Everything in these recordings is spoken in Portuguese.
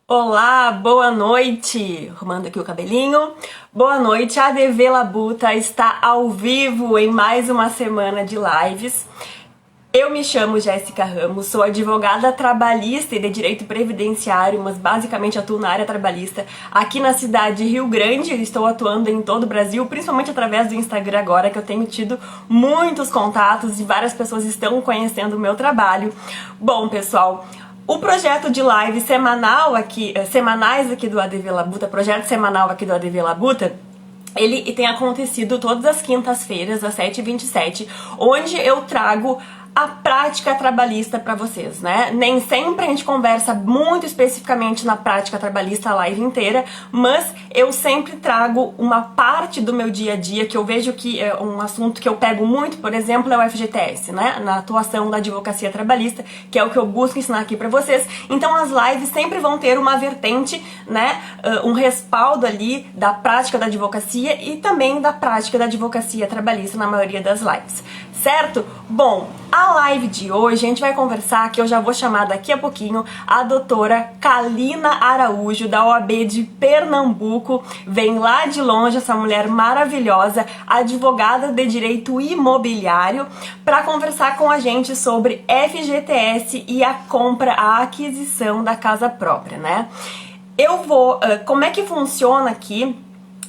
Olá, boa noite! Arrumando aqui o cabelinho. Boa noite, a ADV Labuta está ao vivo em mais uma semana de lives. Eu me chamo Jéssica Ramos, sou advogada trabalhista e de direito previdenciário, mas basicamente atuo na área trabalhista aqui na cidade de Rio Grande. Estou atuando em todo o Brasil, principalmente através do Instagram agora, que eu tenho tido muitos contatos e várias pessoas estão conhecendo o meu trabalho. Bom, pessoal, o projeto de live semanais aqui do ADV Labuta, projeto semanal aqui do ADV Labuta, ele tem acontecido todas as quintas-feiras, às 7h27, onde eu trago a prática trabalhista para vocês, né? Nem sempre a gente conversa muito especificamente na prática trabalhista a live inteira, mas eu sempre trago uma parte do meu dia a dia que eu vejo que é um assunto que eu pego muito, por exemplo, é o FGTS, né? Na atuação da advocacia trabalhista, que é o que eu busco ensinar aqui para vocês. Então as lives sempre vão ter uma vertente, né? Um respaldo ali da prática da advocacia e também da prática da advocacia trabalhista na maioria das lives. Certo? Bom, a live de hoje a gente vai conversar, que eu já vou chamar daqui a pouquinho, a doutora Kalina Araújo, da OAB de Pernambuco. Vem lá de longe essa mulher maravilhosa, advogada de direito imobiliário, para conversar com a gente sobre FGTS e a compra, a aquisição da casa própria, né? Como é que funciona aqui,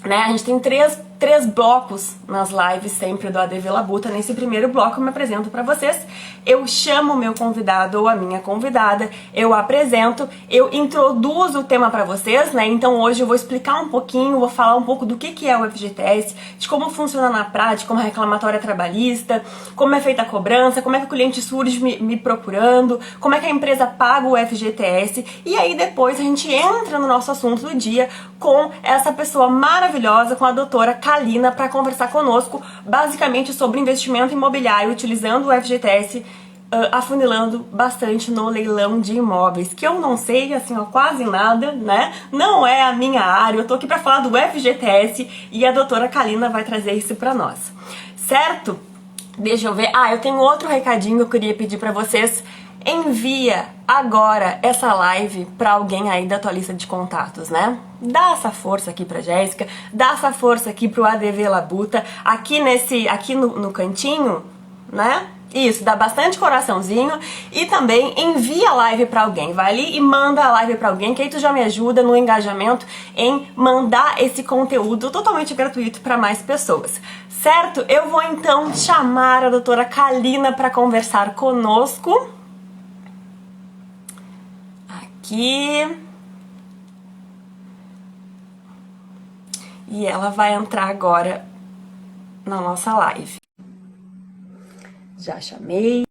né? A gente tem três blocos nas lives sempre do ADV Labuta. Nesse primeiro bloco eu me apresento para vocês, eu chamo o meu convidado ou a minha convidada, eu apresento, eu introduzo o tema para vocês, né? Então hoje eu vou explicar um pouquinho, vou falar um pouco do que é o FGTS, de como funciona na prática, como a reclamatória trabalhista, como é feita a cobrança, como é que o cliente surge me procurando, como é que a empresa paga o FGTS, e aí depois a gente entra no nosso assunto do dia com essa pessoa maravilhosa, com a doutora Kalina, para conversar conosco basicamente sobre investimento imobiliário utilizando o FGTS, afunilando bastante no leilão de imóveis, que eu não sei, assim, ó, quase nada, né? Não é a minha área, eu tô aqui para falar do FGTS e a doutora Kalina vai trazer isso para nós, certo? Deixa eu ver. Eu tenho outro recadinho que eu queria pedir para vocês. Envia agora essa live para alguém aí da tua lista de contatos, né? Dá essa força aqui pra Jéssica, dá essa força aqui pro ADV Labuta, aqui no cantinho, né? Isso, dá bastante coraçãozinho e também envia a live pra alguém. Vai ali e manda a live pra alguém, que aí tu já me ajuda no engajamento em mandar esse conteúdo totalmente gratuito para mais pessoas. Certo? Eu vou então chamar a doutora Kalina para conversar conosco. Aqui. E ela vai entrar agora na nossa live. Já chamei.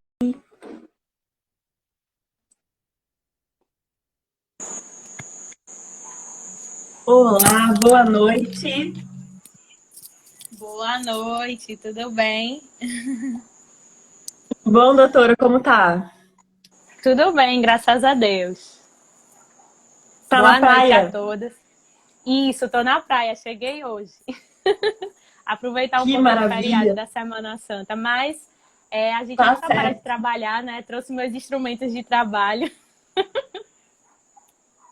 Olá, boa noite. Boa noite, tudo bem? Bom, doutora, como tá? Tudo bem, graças a Deus. Tá na Boa noite a praia? todas. Isso, tô na praia, cheguei hoje. Aproveitar um Que pouquinho o feriado maravilha. da Semana Santa, mas a gente Tá nunca para de certo. trabalhar, né? Trouxe meus instrumentos de trabalho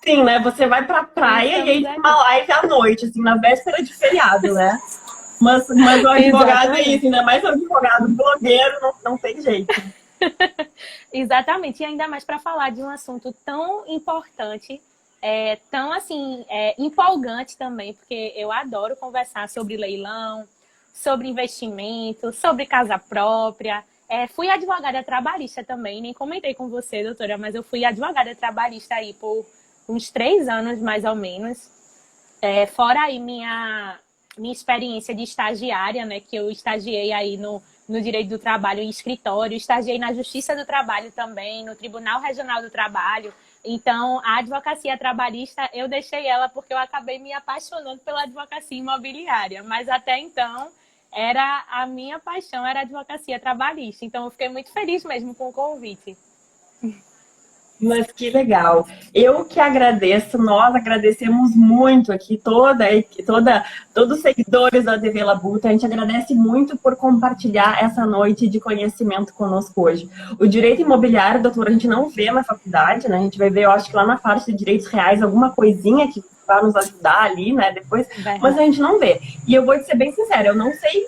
Sim, né? Você vai pra e praia e estamos aí tem uma aqui. live à noite, assim, na véspera de feriado, né? Mas o advogado é isso, Exatamente. ainda mais o advogado blogueiro, não tem jeito. Exatamente, e ainda mais para falar de um assunto tão importante, tão assim, empolgante também, porque eu adoro conversar sobre leilão, sobre investimento, sobre casa própria. Fui advogada trabalhista também, nem comentei com você, doutora, mas eu fui advogada trabalhista aí por uns 3 anos, mais ou menos. Fora aí minha experiência de estagiária, né, que eu estagiei aí no Direito do Trabalho em escritório, estagiei na Justiça do Trabalho também, no Tribunal Regional do Trabalho. Então, a advocacia trabalhista, eu deixei ela porque eu acabei me apaixonando pela advocacia imobiliária. Mas até então, a minha paixão era a advocacia trabalhista. Então, eu fiquei muito feliz mesmo com o convite. Mas que legal. Eu que agradeço, nós agradecemos muito aqui, todos os seguidores da TV Labuta, a gente agradece muito por compartilhar essa noite de conhecimento conosco hoje. O direito imobiliário, doutor, a gente não vê na faculdade, né? A gente vai ver, eu acho que lá na parte de direitos reais, alguma coisinha que vai nos ajudar ali, né? Depois, mas a gente não vê. E eu vou te ser bem sincera, eu não sei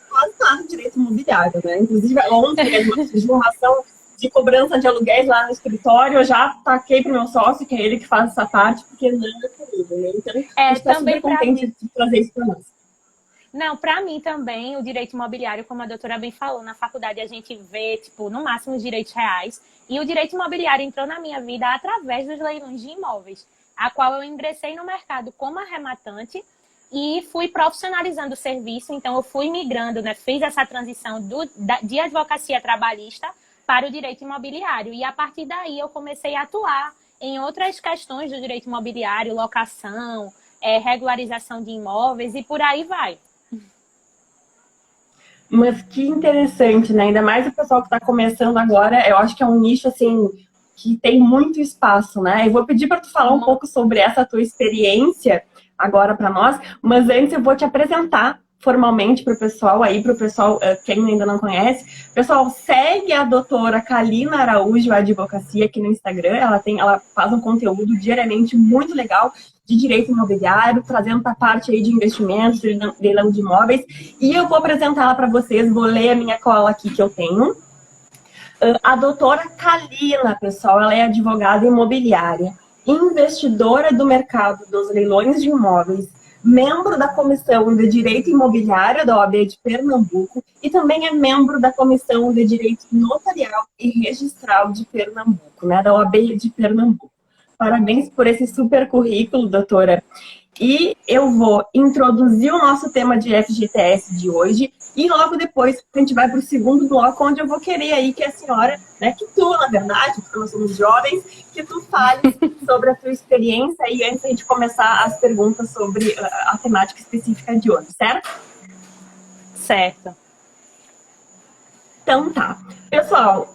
quase nada de direito imobiliário, né? Inclusive, ontem mesmo eu fiz uma ação de cobrança de aluguéis lá no escritório, eu já taquei pro meu sócio, que é ele que faz essa parte, porque não é comigo, né? Então, a gente está super contente de trazer isso para nós. Não, para mim também, o direito imobiliário, como a doutora bem falou, na faculdade a gente vê, tipo, no máximo os direitos reais. E o direito imobiliário entrou na minha vida através dos leilões de imóveis, a qual eu ingressei no mercado como arrematante e fui profissionalizando o serviço. Então, eu fui migrando, né? Fiz essa transição de advocacia trabalhista para o direito imobiliário. E a partir daí eu comecei a atuar em outras questões do direito imobiliário, locação, regularização de imóveis e por aí vai. Mas que interessante, né? Ainda mais o pessoal que está começando agora, eu acho que é um nicho, assim, que tem muito espaço, né? Eu vou pedir para tu falar um pouco sobre essa tua experiência agora para nós, mas antes eu vou te apresentar formalmente para o pessoal aí, para o pessoal, quem ainda não conhece. Pessoal, segue a doutora Kalina Araújo Advocacia aqui no Instagram, ela faz um conteúdo diariamente muito legal de direito imobiliário, trazendo a parte aí de investimentos, de leilão de imóveis, e eu vou apresentá-la para vocês, vou ler a minha cola aqui que eu tenho. A doutora Kalina, pessoal, ela é advogada imobiliária, investidora do mercado dos leilões de imóveis, membro da Comissão de Direito Imobiliário da OAB de Pernambuco e também é membro da Comissão de Direito Notarial e Registral de Pernambuco, né, da OAB de Pernambuco. Parabéns por esse super currículo, doutora. E eu vou introduzir o nosso tema de FGTS de hoje e logo depois a gente vai para o segundo bloco, onde eu vou querer aí que a senhora, né, que tu, na verdade, porque nós somos jovens, que tu fale sobre a tua experiência e antes a gente começar as perguntas sobre a temática específica de hoje, certo? Certo. Então tá. Pessoal,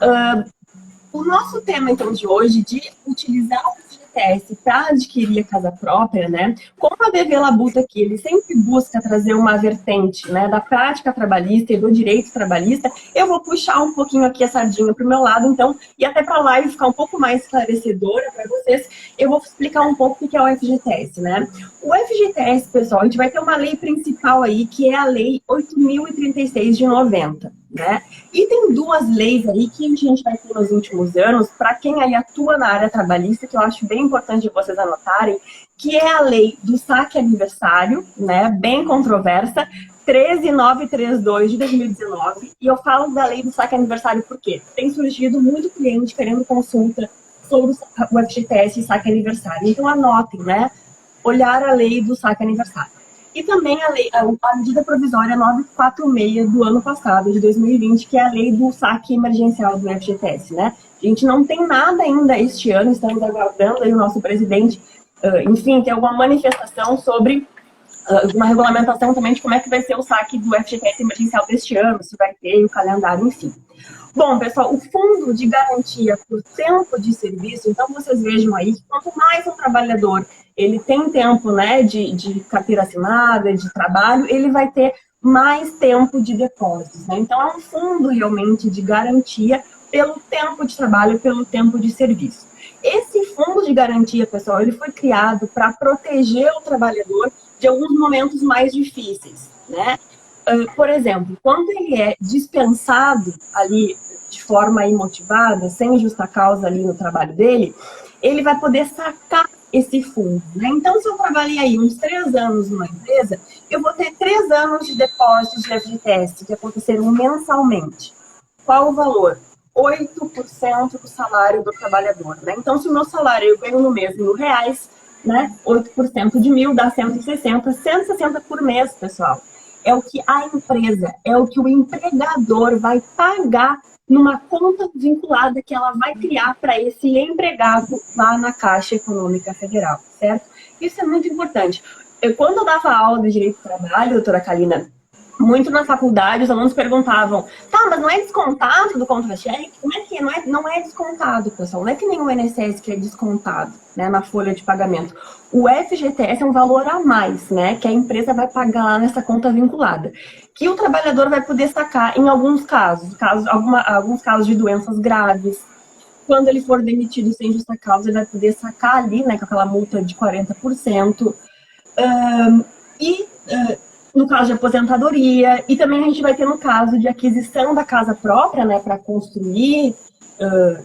o nosso tema então de hoje de utilizar o FGTS para adquirir a casa própria, né? Como a DV Labuta aqui, ele sempre busca trazer uma vertente, né, da prática trabalhista e do direito trabalhista, eu vou puxar um pouquinho aqui a sardinha para o meu lado, então, e até para a live ficar um pouco mais esclarecedora para vocês, eu vou explicar um pouco o que é o FGTS, né? O FGTS, pessoal, a gente vai ter uma lei principal aí, que é a Lei 8.036 de 90. Né? E tem duas leis aí que a gente vai ter nos últimos anos, para quem aí atua na área trabalhista, que eu acho bem importante vocês anotarem, que é a lei do saque aniversário, né? Bem controversa, 13932 de 2019. E eu falo da lei do saque aniversário porque tem surgido muito cliente querendo consulta sobre o FGTS e saque aniversário. Então anotem, né? Olhar a lei do saque aniversário. E também a medida provisória 946 do ano passado, de 2020, que é a lei do saque emergencial do FGTS, né? A gente não tem nada ainda este ano, estamos aguardando aí o nosso presidente, enfim, ter alguma manifestação sobre uma regulamentação também de como é que vai ser o saque do FGTS emergencial deste ano, se vai ter o calendário, enfim. Bom, pessoal, o fundo de garantia por tempo de serviço, então vocês vejam aí que quanto mais um trabalhador ele tem tempo, né, de carteira assinada, de trabalho, ele vai ter mais tempo de depósitos, né? Então é um fundo realmente de garantia pelo tempo de trabalho, pelo tempo de serviço. Esse fundo de garantia, pessoal, ele foi criado para proteger o trabalhador de alguns momentos mais difíceis, né? Por exemplo, quando ele é dispensado ali de forma imotivada, sem justa causa ali no trabalho dele, ele vai poder sacar esse fundo, né? Então, se eu trabalhei aí uns 3 anos numa empresa, eu vou ter 3 anos de depósitos de FGTS que aconteceram mensalmente. Qual o valor? 8% do salário do trabalhador, né? Então, se o meu salário eu ganho no mês R$1.000, né? 8% de 1.000 dá 160 por mês, pessoal. É o que a empresa, é o que o empregador vai pagar numa conta vinculada que ela vai criar para esse empregado lá na Caixa Econômica Federal, certo? Isso é muito importante. Quando eu dava aula de Direito do Trabalho, doutora Kalina, muito na faculdade, os alunos perguntavam, tá, mas não é descontado do contra-cheque? Como é que é? Não é descontado, pessoal. Não é que nem o INSS que é descontado, né, na folha de pagamento. O FGTS é um valor a mais, né, que a empresa vai pagar lá nessa conta vinculada, que o trabalhador vai poder sacar em alguns casos, alguns casos de doenças graves. Quando ele for demitido sem justa causa, ele vai poder sacar ali, né, com aquela multa de 40%. E no caso de aposentadoria, e também a gente vai ter no caso de aquisição da casa própria, né, para construir,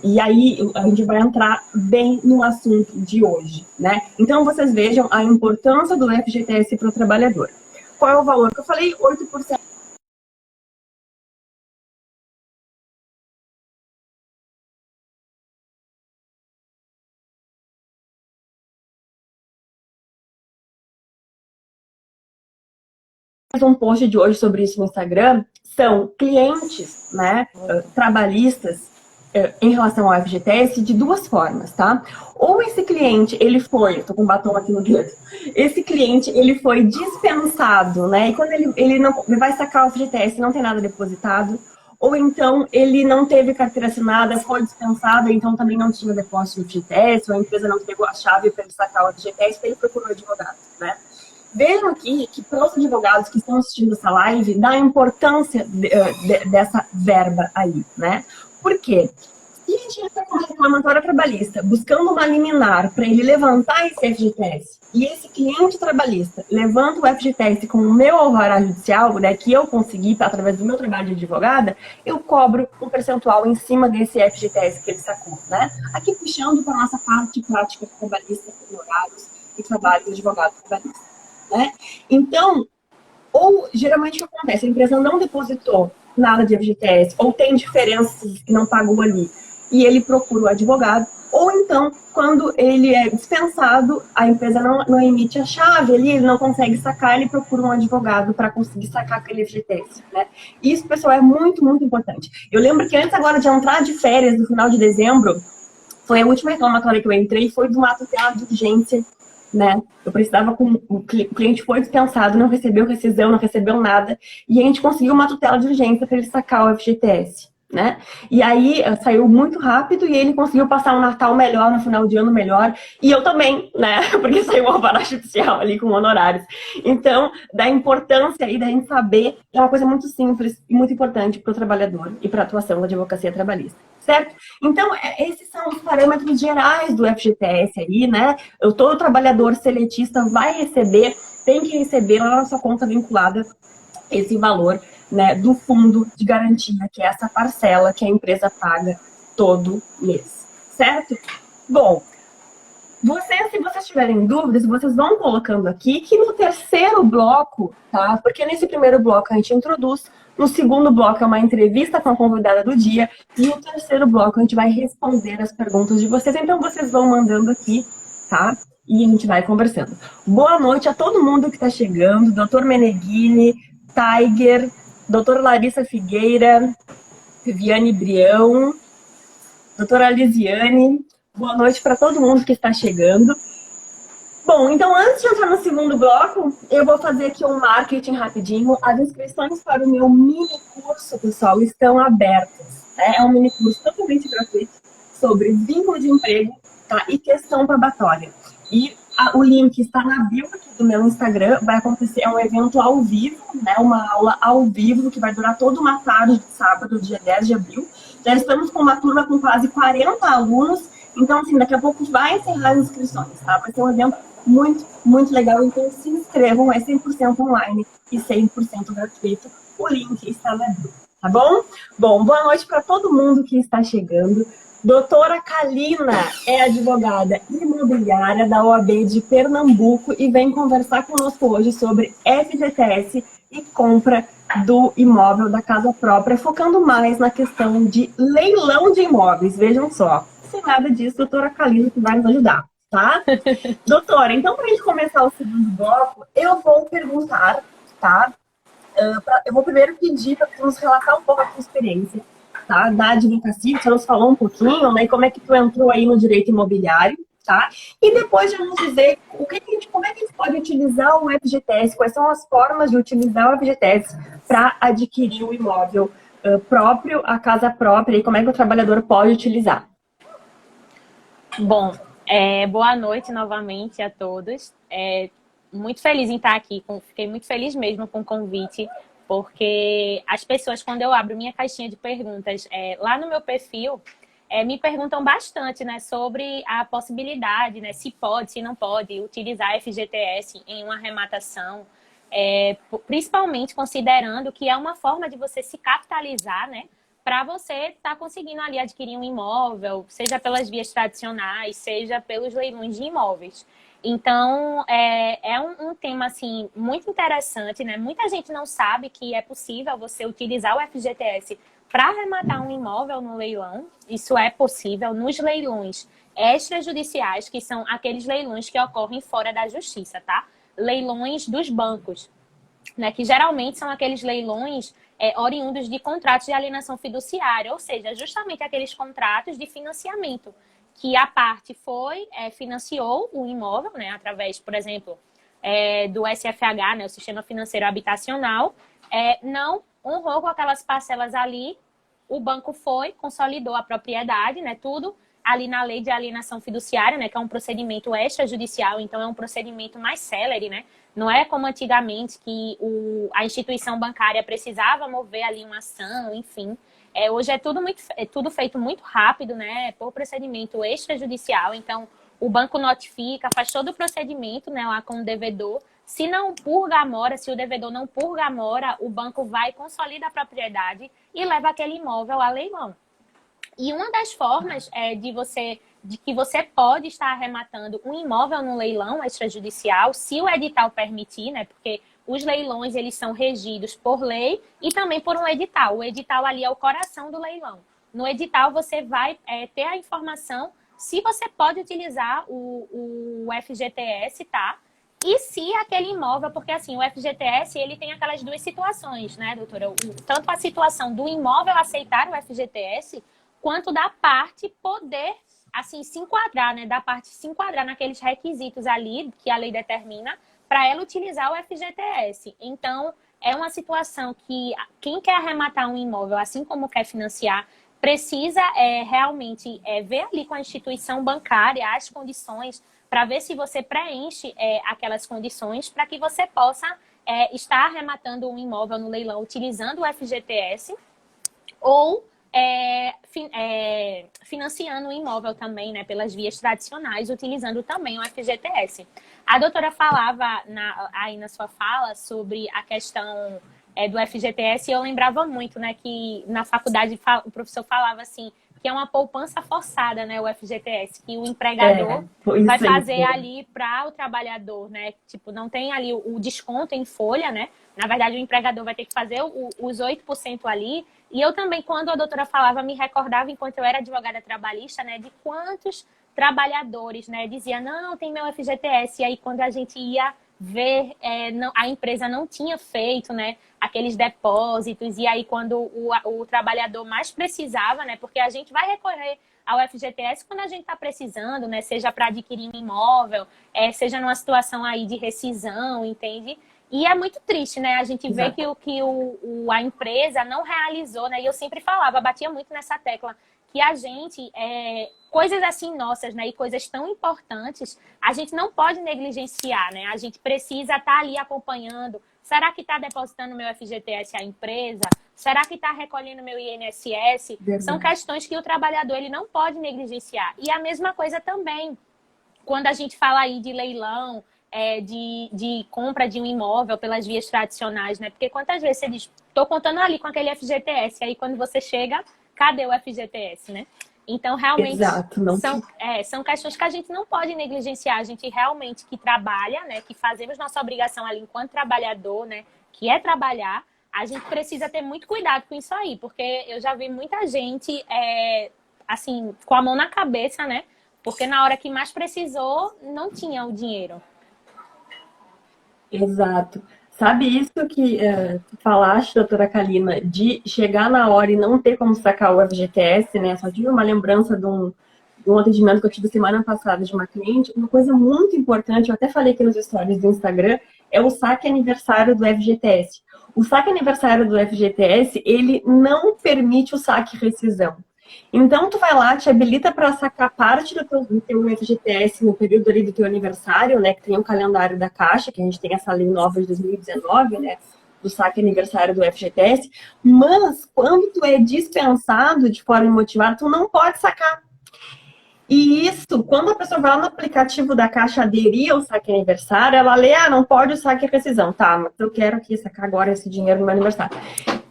e aí a gente vai entrar bem no assunto de hoje, né? Então vocês vejam a importância do FGTS para o trabalhador. Qual é o valor que eu falei? 8%. Um post de hoje sobre isso no Instagram, são clientes, né, trabalhistas, em relação ao FGTS de duas formas, tá? Ou esse cliente, ele foi, tô com um batom aqui no dedo, esse cliente, ele foi dispensado, né, e quando ele não ele vai sacar o FGTS, não tem nada depositado, ou então ele não teve carteira assinada, foi dispensado, então também não tinha depósito no FGTS, ou a empresa não pegou a chave para ele sacar o FGTS, ele procurou advogado, né? Vejam aqui que para os advogados que estão assistindo essa live, dá a importância dessa verba aí, né? Por quê? Se a gente entra com uma reclamatória trabalhista buscando uma liminar para ele levantar esse FGTS, e esse cliente trabalhista levanta o FGTS com o meu alvará judicial, né, que eu consegui através do meu trabalho de advogada, eu cobro um percentual em cima desse FGTS que ele sacou, né? Aqui puxando para a nossa parte prática trabalhista, honorários e trabalho de advogado trabalhista. Né? Então, ou geralmente o que acontece? A empresa não depositou nada de FGTS, ou tem diferenças que não pagou ali, e ele procura o advogado, ou então, quando ele é dispensado, a empresa não emite a chave ali, ele não consegue sacar, ele procura um advogado para conseguir sacar aquele FGTS. Né? Isso, pessoal, é muito, muito importante. Eu lembro que antes agora de entrar de férias, no final de dezembro, foi a última reclamatória que eu entrei, foi de uma tutela de urgência, né? Eu precisava com o cliente foi dispensado, não recebeu rescisão, não recebeu nada, e a gente conseguiu uma tutela de urgência para ele sacar o FGTS, né? E aí saiu muito rápido e ele conseguiu passar um Natal melhor, no final de ano melhor, e eu também, né? Porque saiu um alvará judicial ali com honorários. Então, da importância aí da gente saber, é uma coisa muito simples e muito importante para o trabalhador e para a atuação da advocacia trabalhista. Certo? Então, esses são os parâmetros gerais do FGTS aí, né? Todo trabalhador seletista vai receber, tem que receber lá na sua conta vinculada esse valor, né, do fundo de garantia, que é essa parcela que a empresa paga todo mês. Certo? Bom, se vocês tiverem dúvidas, vocês vão colocando aqui que no terceiro bloco, tá? Porque nesse primeiro bloco a gente introduz, no segundo bloco é uma entrevista com a convidada do dia, e no terceiro bloco a gente vai responder as perguntas de vocês. Então vocês vão mandando aqui, tá? E a gente vai conversando. Boa noite a todo mundo que está chegando, Dr. Meneghini, Tiger, Dr. Larissa Figueira, Viviane Brião, doutora Lisiane. Boa noite para todo mundo que está chegando. Bom, então antes de entrar no segundo bloco, eu vou fazer aqui um marketing rapidinho. As inscrições para o meu mini curso, pessoal, estão abertas. Né? É um mini curso totalmente gratuito sobre vínculo de emprego, tá? E questão probatória. E o link está na bio aqui do meu Instagram. Vai acontecer um evento ao vivo, né? Uma aula ao vivo que vai durar toda uma tarde de sábado, dia 10 de abril. Já estamos com uma turma com quase 40 alunos. Então, assim, daqui a pouco vai encerrar as inscrições, tá? Vai ser um evento muito, muito legal. Então, se inscrevam, é 100% online e 100% gratuito. O link está na bio, tá bom? Bom, boa noite para todo mundo que está chegando. Doutora Kalina é advogada imobiliária da OAB de Pernambuco e vem conversar conosco hoje sobre FGTS e compra do imóvel da casa própria, focando mais na questão de leilão de imóveis. Vejam só. Sem nada disso, doutora Kalina que vai nos ajudar, tá? Doutora, então para a gente começar o segundo bloco, eu vou perguntar, tá? Eu vou primeiro pedir para você nos relatar um pouco a sua experiência, tá? Da advocacia, você nos falou um pouquinho, né? Como é que tu entrou aí no direito imobiliário, tá? E depois já nos dizer o que a gente como é que a gente pode utilizar o FGTS? Quais são as formas de utilizar o FGTS para adquirir o imóvel próprio, a casa própria, e como é que o trabalhador pode utilizar? Bom, boa noite novamente a todos. Muito feliz em estar aqui, fiquei muito feliz mesmo com o convite, porque as pessoas, quando eu abro minha caixinha de perguntas lá no meu perfil, me perguntam bastante, né, sobre a possibilidade, né, se pode, se não pode utilizar FGTS em uma arrematação, principalmente considerando que é uma forma de você se capitalizar, né, para você estar conseguindo ali adquirir um imóvel, seja pelas vias tradicionais, seja pelos leilões de imóveis. Então, é um tema, assim, muito interessante, né? Muita gente não sabe que é possível você utilizar o FGTS para arrematar um imóvel no leilão. Isso é possível nos leilões extrajudiciais, que são aqueles leilões que ocorrem fora da justiça, tá? Leilões dos bancos, né, que geralmente são aqueles leilões oriundos de contratos de alienação fiduciária, ou seja, justamente aqueles contratos de financiamento, que a parte financiou o imóvel, né, através, por exemplo, do SFH, né, o Sistema Financeiro Habitacional, não honrou com aquelas parcelas ali, o banco consolidou a propriedade, né, tudo ali na lei de alienação fiduciária, né, que é um procedimento extrajudicial, então é um procedimento mais célere, né? Não é como antigamente que a instituição bancária precisava mover ali uma ação, enfim. Hoje é tudo feito muito rápido, né, por procedimento extrajudicial, então o banco notifica, faz todo o procedimento, né, lá com o devedor. Se não purga a mora, se o devedor não purga a mora, o banco vai consolida a propriedade e leva aquele imóvel a leilão. E uma das formas de que você pode estar arrematando um imóvel no leilão extrajudicial, se o edital permitir, né? Porque os leilões, eles são regidos por lei e também por um edital. O edital ali é o coração do leilão. No edital, você vai ter a informação se você pode utilizar o FGTS, tá? E se aquele imóvel, porque assim, o FGTS, ele tem aquelas duas situações, né, doutora? Tanto a situação do imóvel aceitar o FGTS, quanto da parte poder, assim, se enquadrar, né? Da parte se enquadrar naqueles requisitos ali que a lei determina para ela utilizar o FGTS. Então, é uma situação que quem quer arrematar um imóvel, assim como quer financiar, precisa realmente ver ali com a instituição bancária as condições para ver se você preenche aquelas condições para que você possa estar arrematando um imóvel no leilão utilizando o FGTS ou financiando o imóvel também, né, pelas vias tradicionais, utilizando também o FGTS. A doutora falava aí na sua fala sobre a questão do FGTS e eu lembrava muito, né, que na faculdade o professor falava assim, que é uma poupança forçada, né, o FGTS, que o empregador vai fazer ali para o trabalhador, né, tipo, não tem ali o desconto em folha, né, na verdade o empregador vai ter que fazer os 8% ali. E eu também, quando a doutora falava, me recordava, enquanto eu era advogada trabalhista, né, de quantos trabalhadores, né, dizia, não, tem meu FGTS. E aí, quando a gente ia ver, a empresa não tinha feito, né, aqueles depósitos. E aí, quando o trabalhador mais precisava, né, porque a gente vai recorrer ao FGTS quando a gente está precisando, né, seja para adquirir um imóvel, seja numa situação aí de rescisão, entende? E é muito triste, né? A gente vê que a empresa não realizou, né? E eu sempre falava, batia muito nessa tecla, que a gente, coisas assim nossas, né? E coisas tão importantes, a gente não pode negligenciar, né? A gente precisa estar ali acompanhando. Será que está depositando meu FGTS à empresa? Será que está recolhendo meu INSS? Verdade. São questões que o trabalhador ele não pode negligenciar. E a mesma coisa também, quando a gente fala aí de leilão, de compra de um imóvel pelas vias tradicionais, né? Porque quantas vezes você diz, estou contando ali com aquele FGTS, aí quando você chega, cadê o FGTS, né? Então, realmente, são questões que a gente não pode negligenciar. A gente realmente que trabalha, né? Que fazemos nossa obrigação ali enquanto trabalhador, né? Que é trabalhar, a gente precisa ter muito cuidado com isso aí, porque eu já vi muita gente, assim, com a mão na cabeça, né? Porque na hora que mais precisou, não tinha o dinheiro. Exato. Sabe isso que tu falaste, doutora Kalina, de chegar na hora e não ter como sacar o FGTS, né? Só tive uma lembrança um atendimento que eu tive semana passada de uma cliente, uma coisa muito importante, eu até falei aqui nos stories do Instagram, é o saque aniversário do FGTS. O saque aniversário do FGTS, ele não permite o saque rescisão. Então, tu vai lá, te habilita para sacar parte do teu FGTS no período ali do teu aniversário, né? Que tem o calendário da Caixa, que a gente tem essa lei nova de 2019, né? Do saque aniversário do FGTS. Mas, quando tu é dispensado de forma imotivada, tu não pode sacar. E isso, quando a pessoa vai lá no aplicativo da Caixa aderir ao saque aniversário, ela lê, não pode o saque e rescisão. Tá, mas eu quero aqui sacar agora esse dinheiro no meu aniversário.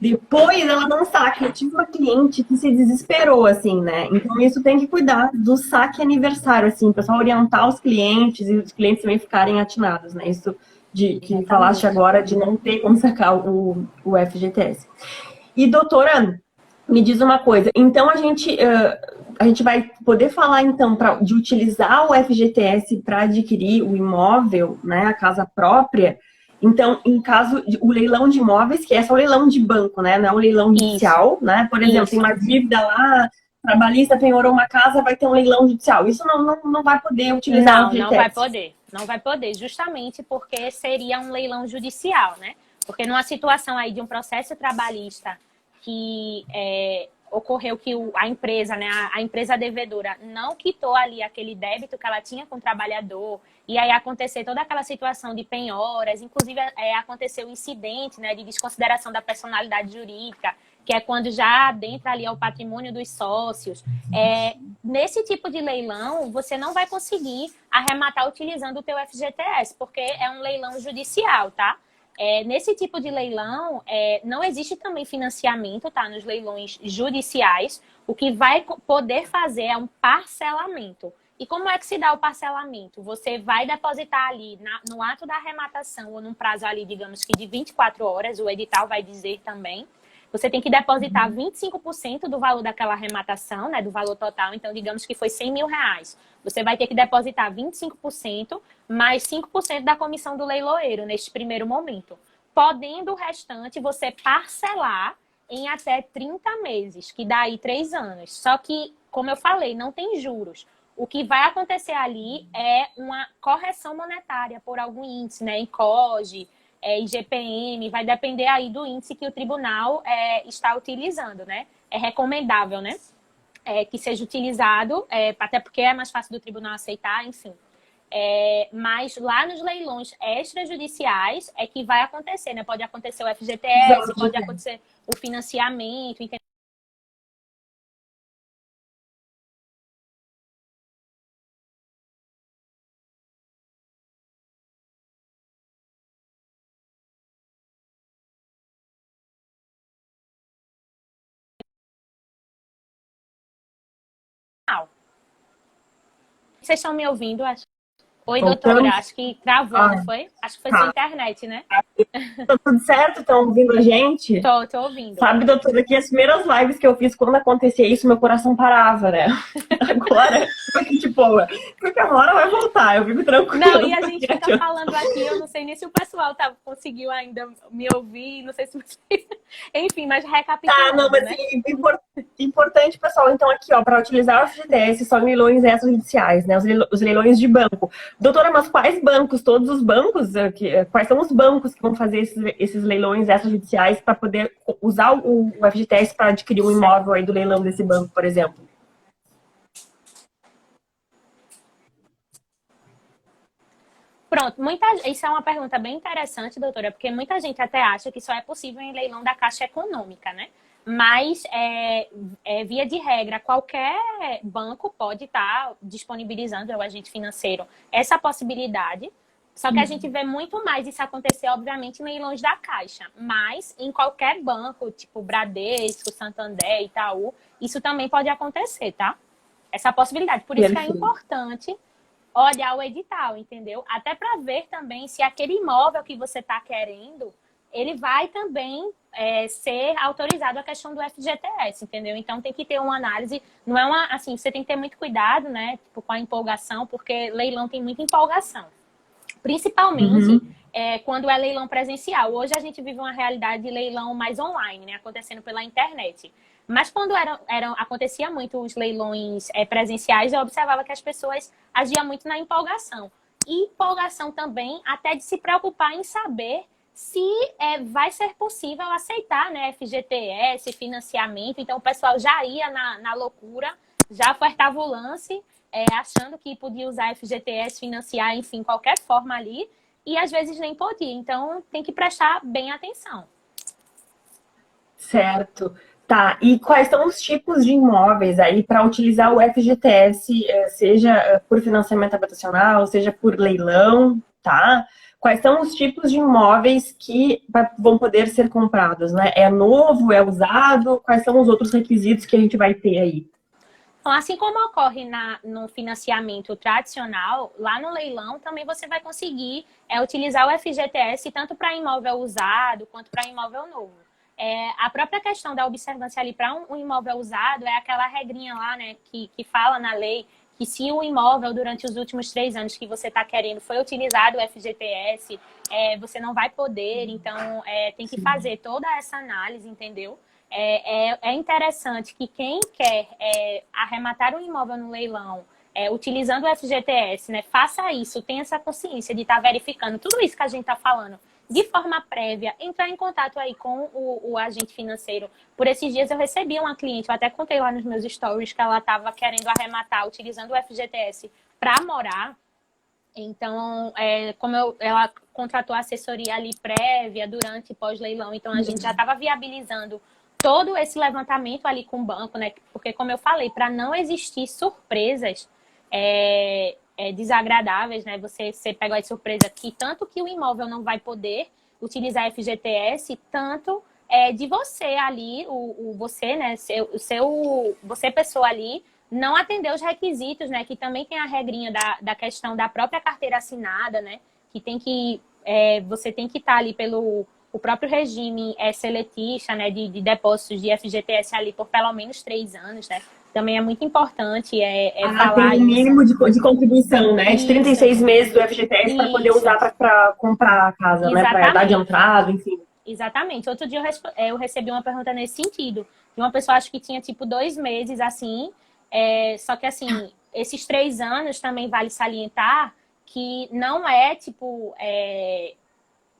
Depois ela não saca. Eu tive uma cliente que se desesperou, assim, né? Então isso tem que cuidar do saque aniversário, assim, o pessoal orientar os clientes e os clientes também ficarem atinados, né? Isso de que falaste agora de não ter como sacar o FGTS. E, doutora, me diz uma coisa, então a gente vai poder falar, então, de utilizar o FGTS para adquirir o imóvel, né, a casa própria. Então, em caso o leilão de imóveis, que é só o leilão de banco, né, não é o leilão judicial, né? Por exemplo, tem uma dívida lá, trabalhista penhorou uma casa, vai ter um leilão judicial. Isso não vai poder utilizar o FGTS. Não vai poder. Não vai poder, justamente porque seria um leilão judicial, né? Porque numa situação aí de um processo trabalhista que ocorreu que a empresa, né, a empresa devedora não quitou ali aquele débito que ela tinha com o trabalhador, e aí acontecer toda aquela situação de penhoras, inclusive aconteceu um incidente, né, de desconsideração da personalidade jurídica, que é quando já adentra ali ao patrimônio dos sócios. Nesse tipo de leilão, você não vai conseguir arrematar utilizando o teu FGTS, porque é um leilão judicial, tá? Nesse tipo de leilão, não existe também financiamento, tá? Nos leilões judiciais, o que vai poder fazer é um parcelamento. E como é que se dá o parcelamento? Você vai depositar ali no ato da arrematação ou num prazo ali, digamos que de 24 horas, o edital vai dizer também. Você tem que depositar 25% do valor daquela arrematação, né, do valor total. Então, digamos que foi 100 mil reais. Você vai ter que depositar 25% mais 5% da comissão do leiloeiro neste primeiro momento. Podendo o restante você parcelar em até 30 meses, que dá aí 3 anos. Só que, como eu falei, não tem juros. O que vai acontecer ali é uma correção monetária por algum índice, né, ENCOGE, IGPM, vai depender aí do índice que o tribunal está utilizando, né? É recomendável, né? Que seja utilizado, até porque é mais fácil do tribunal aceitar, enfim. Mas lá nos leilões extrajudiciais é que vai acontecer, né? Pode acontecer o FGTS, pode acontecer o financiamento, entendeu? Vocês estão me ouvindo? Oi, doutora. Acho que travou, não foi? Acho que foi sua internet, né? Tá tudo certo? Estão ouvindo a gente? Tô ouvindo. Sabe, doutora, que as primeiras lives que eu fiz, quando acontecia isso, meu coração parava, né? Agora, tipo, porque a hora vai voltar, eu fico tranquila. Não, e a gente fica falando aqui, eu não sei nem se o pessoal conseguiu ainda me ouvir, não sei se vocês... Enfim, mas recapitulando, Tá, não, mas né? Importante, pessoal, então aqui, ó, para utilizar o FGTS, só em leilões extrajudiciais, né? Os leilões de banco. Doutora, mas quais bancos? Todos os bancos? Quais são os bancos que vão fazer esses leilões extrajudiciais para poder usar o FGTS para adquirir um imóvel aí do leilão desse banco, por exemplo? Pronto, isso é uma pergunta bem interessante, doutora, porque muita gente até acha que só é possível em leilão da Caixa Econômica, né? Mas, via de regra, qualquer banco pode estar disponibilizando ao agente financeiro essa possibilidade. Só que a gente vê muito mais isso acontecer, obviamente, em leilões da Caixa. Mas em qualquer banco, tipo Bradesco, Santander, Itaú, isso também pode acontecer, tá? Essa possibilidade. Por isso que é importante olhar o edital, entendeu? Até para ver também se aquele imóvel que você está querendo, ele vai também ser autorizado a questão do FGTS, entendeu? Então tem que ter uma análise, não é uma, assim, você tem que ter muito cuidado, né, tipo, com a empolgação, porque leilão tem muita empolgação. Principalmente quando é leilão presencial. Hoje a gente vive uma realidade de leilão mais online, né? Acontecendo pela internet. Mas quando acontecia muito os leilões presenciais, eu observava que as pessoas agiam muito na empolgação. E empolgação também até de se preocupar em saber se vai ser possível aceitar, né, FGTS, financiamento. Então o pessoal já ia na loucura, já ofertava o lance, achando que podia usar FGTS, financiar, enfim, qualquer forma ali, e às vezes nem podia. Então tem que prestar bem atenção. Certo. Tá, e quais são os tipos de imóveis aí para utilizar o FGTS, seja por financiamento habitacional, seja por leilão, tá? Quais são os tipos de imóveis que vão poder ser comprados, né? É novo, é usado? Quais são os outros requisitos que a gente vai ter aí? Então, assim como ocorre no financiamento tradicional, lá no leilão também você vai conseguir utilizar o FGTS tanto para imóvel usado quanto para imóvel novo. A própria questão da observância ali para um imóvel usado é aquela regrinha lá, né, que fala na lei que se o imóvel durante os últimos 3 anos que você está querendo foi utilizado o FGTS, você não vai poder, então tem que fazer toda essa análise, entendeu? É interessante que quem quer arrematar um imóvel no leilão utilizando o FGTS, né, faça isso, tenha essa consciência de estar verificando tudo isso que a gente está falando de forma prévia, entrar em contato aí com o agente financeiro. Por esses dias eu recebi uma cliente, eu até contei lá nos meus stories que ela estava querendo arrematar utilizando o FGTS para morar. Então, ela contratou assessoria ali prévia, durante e pós-leilão, então a gente já estava viabilizando todo esse levantamento ali com o banco, né? Porque, como eu falei, para não existir surpresas desagradáveis, né? Você pega a surpresa que tanto que o imóvel não vai poder utilizar FGTS, tanto de você ali, você, né? Você pessoa ali, não atender os requisitos, né? Que também tem a regrinha da questão da própria carteira assinada, né? Que tem que você tem que estar ali pelo o próprio regime seletista, né, de depósitos de FGTS ali por pelo menos 3 anos, né? Também é muito importante falar tem um mínimo de contribuição, né? De isso. 36 meses do FGTS para poder usar para comprar a casa, né? Para dar de entrada, enfim. Exatamente. Outro dia eu recebi uma pergunta nesse sentido. De uma pessoa, acho que tinha tipo 2 meses, assim. Só que, assim, esses 3 anos também vale salientar que não é, tipo,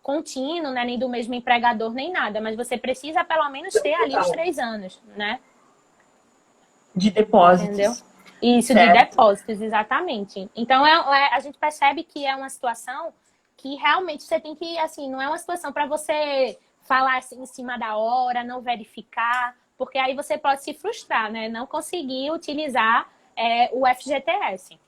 contínuo, né? Nem do mesmo empregador, nem nada. Mas você precisa, pelo menos, ter ali os 3 anos, né? De depósitos. Entendeu? Isso, certo. De depósitos, exatamente. Então, a gente percebe que é uma situação que realmente você tem que, assim, não é uma situação para você falar assim, em cima da hora, não verificar, porque aí você pode se frustrar, né? Não conseguir utilizar o FGTS.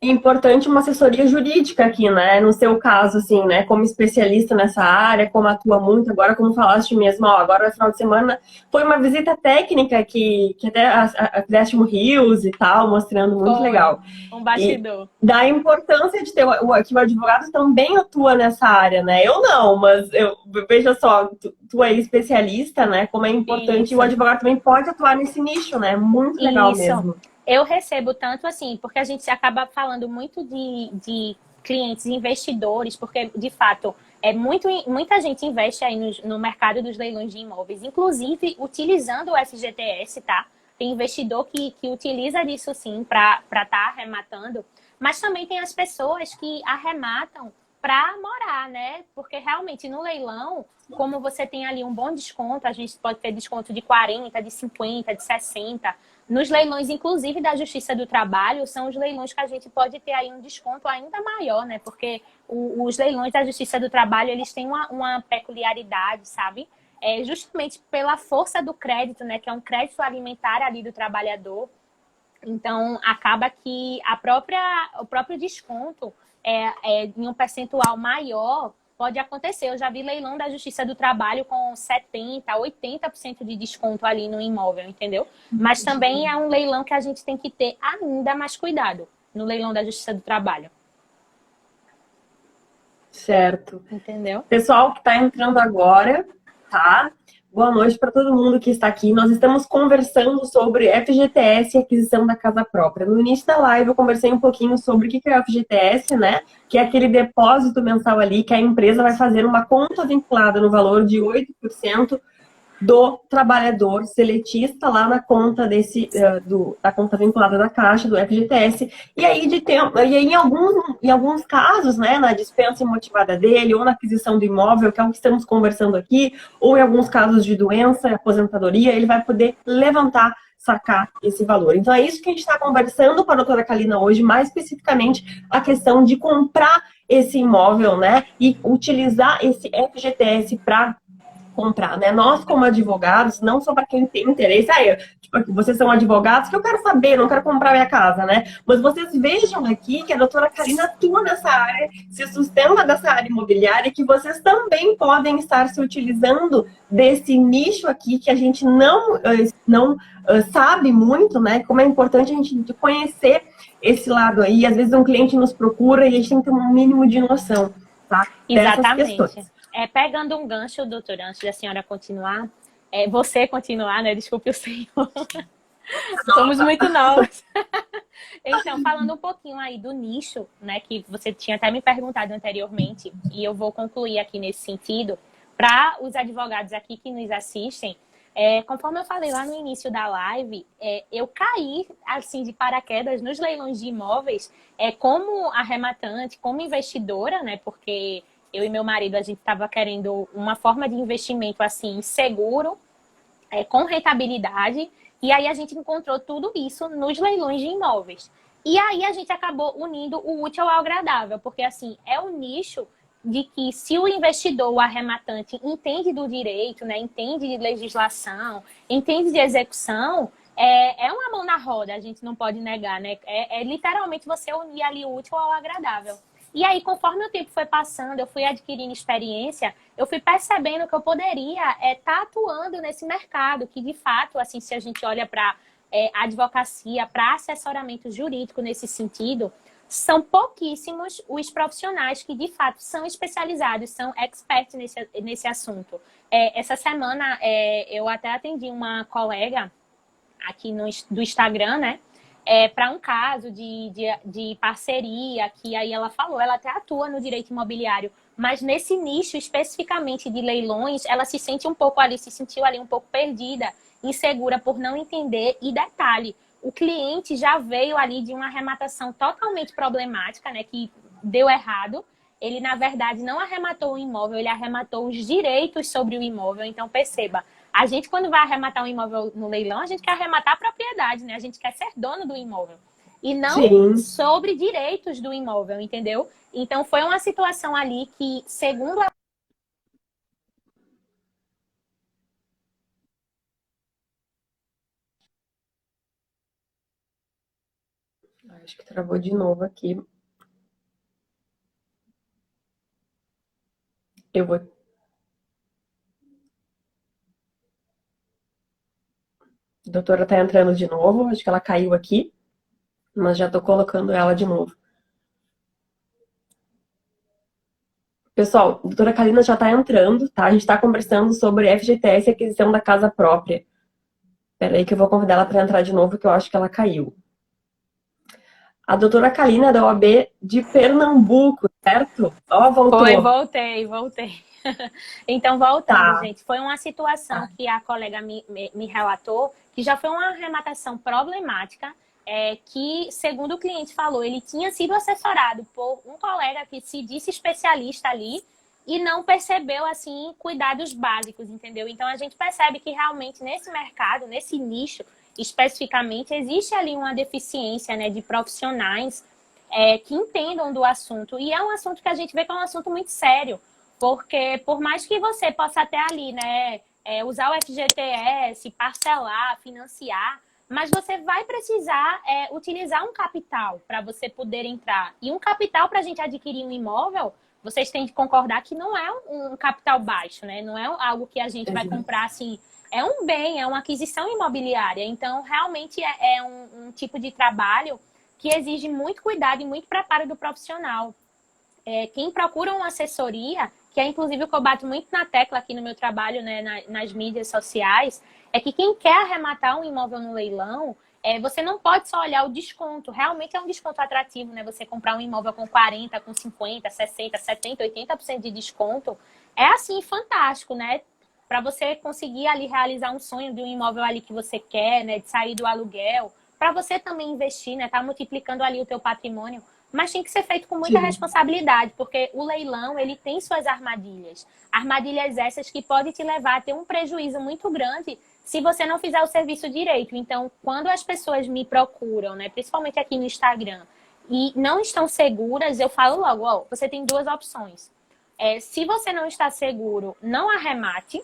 Importante uma assessoria jurídica aqui, né? No seu caso, assim, né? Como especialista nessa área, como atua muito, agora como falaste mesmo, ó, agora no final de semana foi uma visita técnica que até fizeste um Rios e tal, mostrando muito legal. Um bastidor. E da importância de ter que o advogado também atua nessa área, né? Eu não, mas veja só, tu é especialista, né? Como é importante, isso. E o advogado também pode atuar nesse nicho, né? Muito legal mesmo. Eu recebo tanto assim, porque a gente acaba falando muito de clientes investidores, porque, de fato, muita gente investe aí no mercado dos leilões de imóveis, inclusive utilizando o FGTS, tá? Tem investidor que utiliza disso, sim, para estar arrematando, mas também tem as pessoas que arrematam para morar, né? Porque realmente no leilão, como você tem ali um bom desconto, a gente pode ter desconto de 40, de 50, de 60. Nos leilões, inclusive, da Justiça do Trabalho, são os leilões que a gente pode ter aí um desconto ainda maior, né? Porque os leilões da Justiça do Trabalho, eles têm uma peculiaridade, sabe? Justamente pela força do crédito, né? Que é um crédito alimentar ali do trabalhador. Então, acaba que o próprio desconto em um percentual maior pode acontecer. Eu já vi leilão da Justiça do Trabalho com 70%, 80% de desconto ali no imóvel, entendeu? Mas também é um leilão que a gente tem que ter ainda mais cuidado no leilão da Justiça do Trabalho. Certo. Entendeu? Pessoal que está entrando agora, tá? Boa noite para todo mundo que está aqui. Nós estamos conversando sobre FGTS e aquisição da casa própria. No início da live eu conversei um pouquinho sobre o que é o FGTS, né? Que é aquele depósito mensal ali que a empresa vai fazer uma conta vinculada no valor de 8% do trabalhador seletista lá na conta da conta vinculada da Caixa, do FGTS, e aí em alguns casos, né, na dispensa imotivada dele, ou na aquisição do imóvel, que é o que estamos conversando aqui, ou em alguns casos de doença, aposentadoria, ele vai poder levantar, sacar esse valor. Então é isso que a gente está conversando com a doutora Kalina hoje, mais especificamente a questão de comprar esse imóvel, né, e utilizar esse FGTS para comprar, né? Nós, como advogados, não só para quem tem interesse, tipo, vocês são advogados que eu quero saber, não quero comprar minha casa, né? Mas vocês vejam aqui que a doutora Kalina atua nessa área, se sustenta dessa área imobiliária, que vocês também podem estar se utilizando desse nicho aqui que a gente não sabe muito, né? Como é importante a gente conhecer esse lado aí. Às vezes um cliente nos procura e a gente tem que ter um mínimo de noção, tá? Dessas questões. Pegando um gancho, doutora, antes da senhora continuar, você continuar, né? Desculpe o senhor. Somos muito novos. Então, falando um pouquinho aí do nicho, né? Que você tinha até me perguntado anteriormente, e eu vou concluir aqui nesse sentido, para os advogados aqui que nos assistem, conforme eu falei lá no início da live, eu caí, assim, de paraquedas nos leilões de imóveis, como arrematante, como investidora, né? Porque eu e meu marido, a gente estava querendo uma forma de investimento, assim, seguro, com rentabilidade. E aí a gente encontrou tudo isso nos leilões de imóveis. E aí a gente acabou unindo o útil ao agradável, porque, assim, é um nicho de que se o investidor, o arrematante, entende do direito, né, entende de legislação, entende de execução, é uma mão na roda, a gente não pode negar, né? Literalmente você unir ali o útil ao agradável. E aí, conforme o tempo foi passando, eu fui adquirindo experiência, eu fui percebendo que eu poderia estar atuando nesse mercado, que de fato, assim, se a gente olha para advocacia, para assessoramento jurídico nesse sentido, são pouquíssimos os profissionais que de fato são especializados, são experts nesse assunto. Essa semana eu até atendi uma colega aqui do Instagram, né? Para um caso de parceria, que aí ela falou, ela até atua no direito imobiliário, mas nesse nicho especificamente de leilões, ela se sentiu ali um pouco perdida, insegura por não entender. E detalhe, o cliente já veio ali de uma arrematação totalmente problemática, né, que deu errado. Ele, na verdade, não arrematou o imóvel, ele arrematou os direitos sobre o imóvel. Então, perceba, a gente, quando vai arrematar um imóvel no leilão, a gente quer arrematar a propriedade, né? A gente quer ser dono do imóvel. E não Sim. sobre direitos do imóvel, entendeu? Então, foi uma situação ali que, segundo a... Acho que travou de novo aqui. Eu vou... A doutora tá entrando de novo, acho que ela caiu aqui, mas já tô colocando ela de novo. Pessoal, a doutora Kalina já tá entrando, tá? A gente tá conversando sobre FGTS e aquisição da casa própria. Espera aí que eu vou convidar ela para entrar de novo, que eu acho que ela caiu. A doutora Kalina é da OAB de Pernambuco, certo? Ó, voltou. Foi, voltei. Então, voltando, Tá. gente, foi uma situação que a colega me relatou, que já foi uma arrematação problemática, que, segundo o cliente falou, ele tinha sido assessorado por um colega que se disse especialista ali e não percebeu, assim, cuidados básicos, entendeu? Então, a gente percebe que realmente nesse mercado, nesse nicho, especificamente, existe ali uma deficiência, né, de profissionais que entendam do assunto. E é um assunto que a gente vê que é um assunto muito sério, porque por mais que você possa até ali, né, usar o FGTS, parcelar, financiar, mas você vai precisar utilizar um capital para você poder entrar. E um capital para a gente adquirir um imóvel, vocês têm de concordar que não é um capital baixo, né? Não é algo que a gente vai comprar assim. É um bem, é uma aquisição imobiliária. Então, realmente é um tipo de trabalho que exige muito cuidado e muito preparo do profissional. Quem procura uma assessoria que é inclusive o que eu bato muito na tecla aqui no meu trabalho, né, nas mídias sociais, é que quem quer arrematar um imóvel no leilão, você não pode só olhar o desconto. Realmente é um desconto atrativo, né? Você comprar um imóvel com 40, com 50, 60, 70, 80% de desconto. É assim, fantástico, né? Para você conseguir ali realizar um sonho de um imóvel ali que você quer, né? De sair do aluguel. Para você também investir, né? Tá multiplicando ali o teu patrimônio. Mas tem que ser feito com muita Sim. responsabilidade, porque o leilão, ele tem suas armadilhas. Armadilhas essas que podem te levar a ter um prejuízo muito grande se você não fizer o serviço direito. Então, quando as pessoas me procuram, né, principalmente aqui no Instagram, e não estão seguras, eu falo logo, ó, você tem duas opções. Se você não está seguro, não arremate,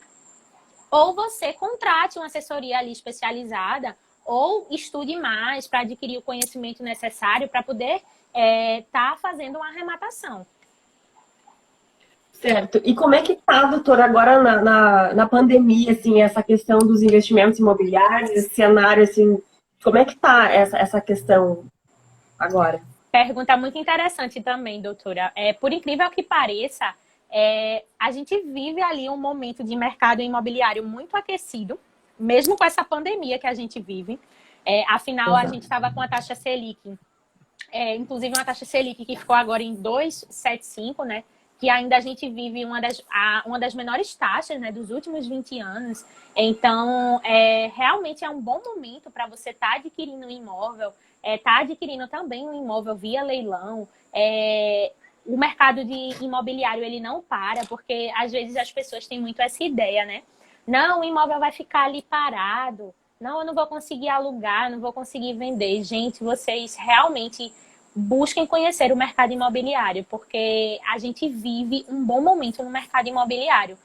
ou você contrate uma assessoria ali especializada, ou estude mais para adquirir o conhecimento necessário para poder tá fazendo uma arrematação. Certo. E como é que tá, doutora, agora na pandemia, assim, essa questão dos investimentos imobiliários, esse cenário, assim, como é que tá essa questão agora? Pergunta muito interessante também, doutora. Por incrível que pareça, a gente vive ali um momento de mercado imobiliário muito aquecido, mesmo com essa pandemia que a gente vive. Afinal, a gente estava com a taxa Selic, inclusive uma taxa Selic que ficou agora em 2,75, né? Que ainda a gente vive uma das menores taxas, né, dos últimos 20 anos. Então, realmente é um bom momento para você estar adquirindo um imóvel, estar adquirindo também um imóvel via leilão. O mercado de imobiliário, ele não para, porque às vezes as pessoas têm muito essa ideia, né? Não, o imóvel vai ficar ali parado. Não, eu não vou conseguir alugar, não vou conseguir vender. Gente, vocês realmente busquem conhecer o mercado imobiliário, porque a gente vive um bom momento no mercado imobiliário.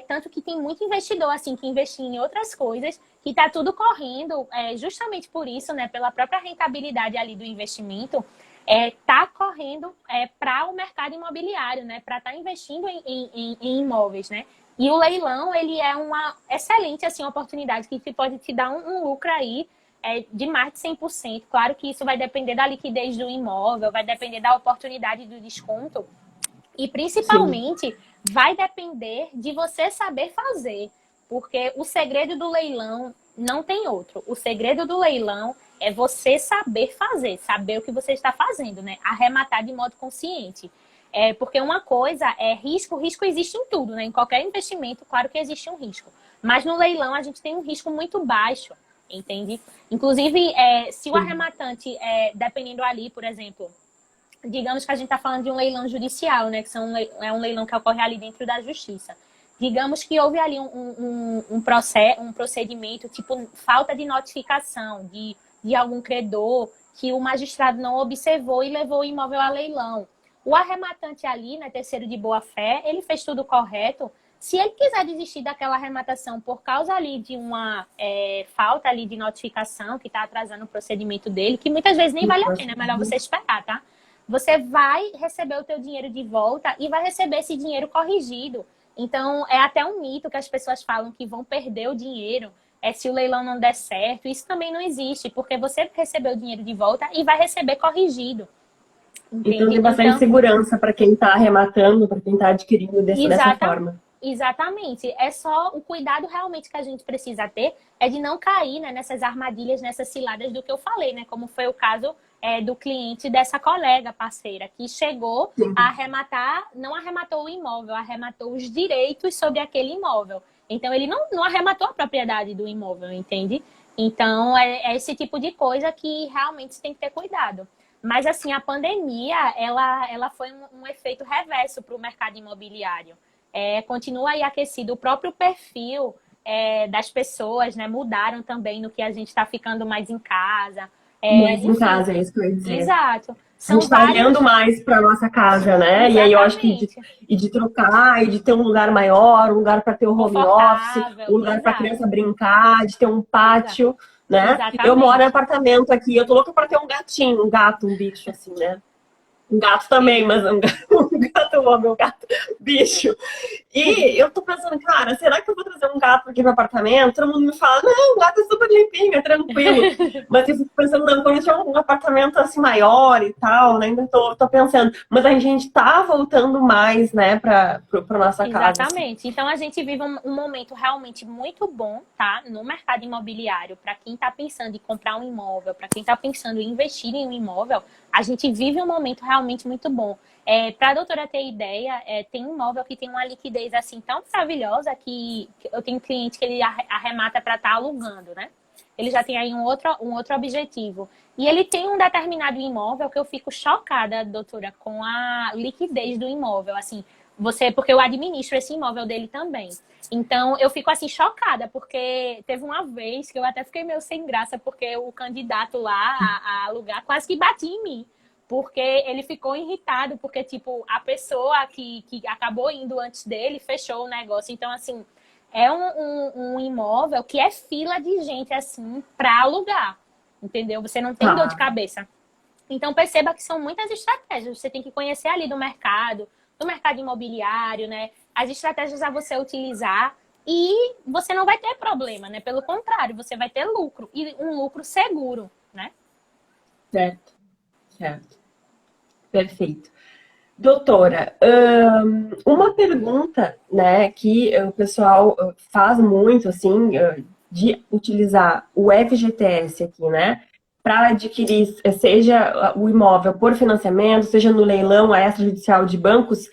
Tanto que tem muito investidor assim que investiu em outras coisas, que está tudo correndo, justamente por isso, né, pela própria rentabilidade ali do investimento, está correndo para o mercado imobiliário, né, para estar investindo em imóveis, né? E o leilão, ele é uma excelente assim, oportunidade que pode te dar um lucro aí de mais de 100%. Claro que isso vai depender da liquidez do imóvel, vai depender da oportunidade do desconto e principalmente vai depender de você saber fazer, porque o segredo do leilão não tem outro. O segredo do leilão é você saber fazer, saber o que você está fazendo, né? Arrematar de modo consciente. Porque uma coisa é risco existe em tudo, né? Em qualquer investimento, claro que existe um risco. Mas no leilão a gente tem um risco muito baixo, entende? Inclusive, se o arrematante, dependendo ali, por exemplo, digamos que a gente está falando de um leilão judicial, né? Que é um leilão que ocorre ali dentro da justiça. Digamos que houve ali um procedimento, tipo falta de notificação de algum credor que o magistrado não observou e levou o imóvel a leilão. O arrematante ali, né, terceiro de boa-fé, ele fez tudo correto. Se ele quiser desistir daquela arrematação por causa ali de uma falta ali de notificação que está atrasando o procedimento dele, que muitas vezes nem vale a pena, é melhor você esperar, tá? Você vai receber o teu dinheiro de volta e vai receber esse dinheiro corrigido. Então, é até um mito que as pessoas falam que vão perder o dinheiro se o leilão não der certo. Isso também não existe, porque você recebeu o dinheiro de volta e vai receber corrigido. Entende? Então tem bastante segurança para quem está arrematando, para quem está adquirindo dessa forma. Exatamente. É só o cuidado realmente que a gente precisa ter de não cair, né, nessas armadilhas, nessas ciladas do que eu falei, né? Como foi o caso do cliente dessa colega parceira, que chegou a arrematar, não arrematou o imóvel, arrematou os direitos sobre aquele imóvel. Então, ele não arrematou a propriedade do imóvel, entende? Então, é esse tipo de coisa que realmente você tem que ter cuidado. Mas, assim, a pandemia, ela foi um efeito reverso para o mercado imobiliário. Continua aí aquecido. O próprio perfil das pessoas, né, mudaram também no que a gente está ficando mais em casa. Mais em casa, é isso que eu ia dizer. Exato. A gente está olhando mais para nossa casa, né? Exatamente. E aí eu acho que de trocar, e de ter um lugar maior, um lugar para ter o home office, um lugar para a criança brincar, de ter um pátio, né? Exatamente. Eu moro em apartamento aqui, eu tô louca para ter um gatinho, um gato, um bicho assim, né? Um gato também, mas um gato, um gato, bicho. E eu tô pensando, cara, será que eu vou trazer um gato aqui no apartamento? Todo mundo me fala, não, o gato é super limpinho, é tranquilo. Mas eu fico pensando, não, quando eu tiver um apartamento assim maior e tal, né? Ainda tô pensando. Mas a gente tá voltando mais, né, pra nossa casa. Assim. Exatamente. Então a gente vive um momento realmente muito bom, tá? No mercado imobiliário, para quem está pensando em comprar um imóvel, para quem está pensando em investir em um imóvel, a gente vive um momento realmente muito bom. Para a doutora ter ideia, tem um imóvel que tem uma liquidez assim tão maravilhosa que eu tenho cliente que ele arremata para estar alugando, né? Ele já tem aí um outro objetivo. E ele tem um determinado imóvel que eu fico chocada, doutora, com a liquidez do imóvel. Assim, porque eu administro esse imóvel dele também. Então, eu fico assim chocada, porque teve uma vez que eu até fiquei meio sem graça, porque o candidato lá a alugar quase que batia em mim. Porque ele ficou irritado, porque, tipo, a pessoa que acabou indo antes dele fechou o negócio. Então, assim, é um imóvel que é fila de gente, assim, para alugar. Entendeu? Você não tem dor de cabeça. Então, perceba que são muitas estratégias. Você tem que conhecer ali do mercado imobiliário, né? As estratégias a você utilizar e você não vai ter problema, né? Pelo contrário, você vai ter lucro e um lucro seguro, né? Certo, certo. Perfeito. Doutora, uma pergunta, né, que o pessoal faz muito, assim, de utilizar o FGTS aqui, né, para adquirir, seja o imóvel por financiamento, seja no leilão extrajudicial de bancos,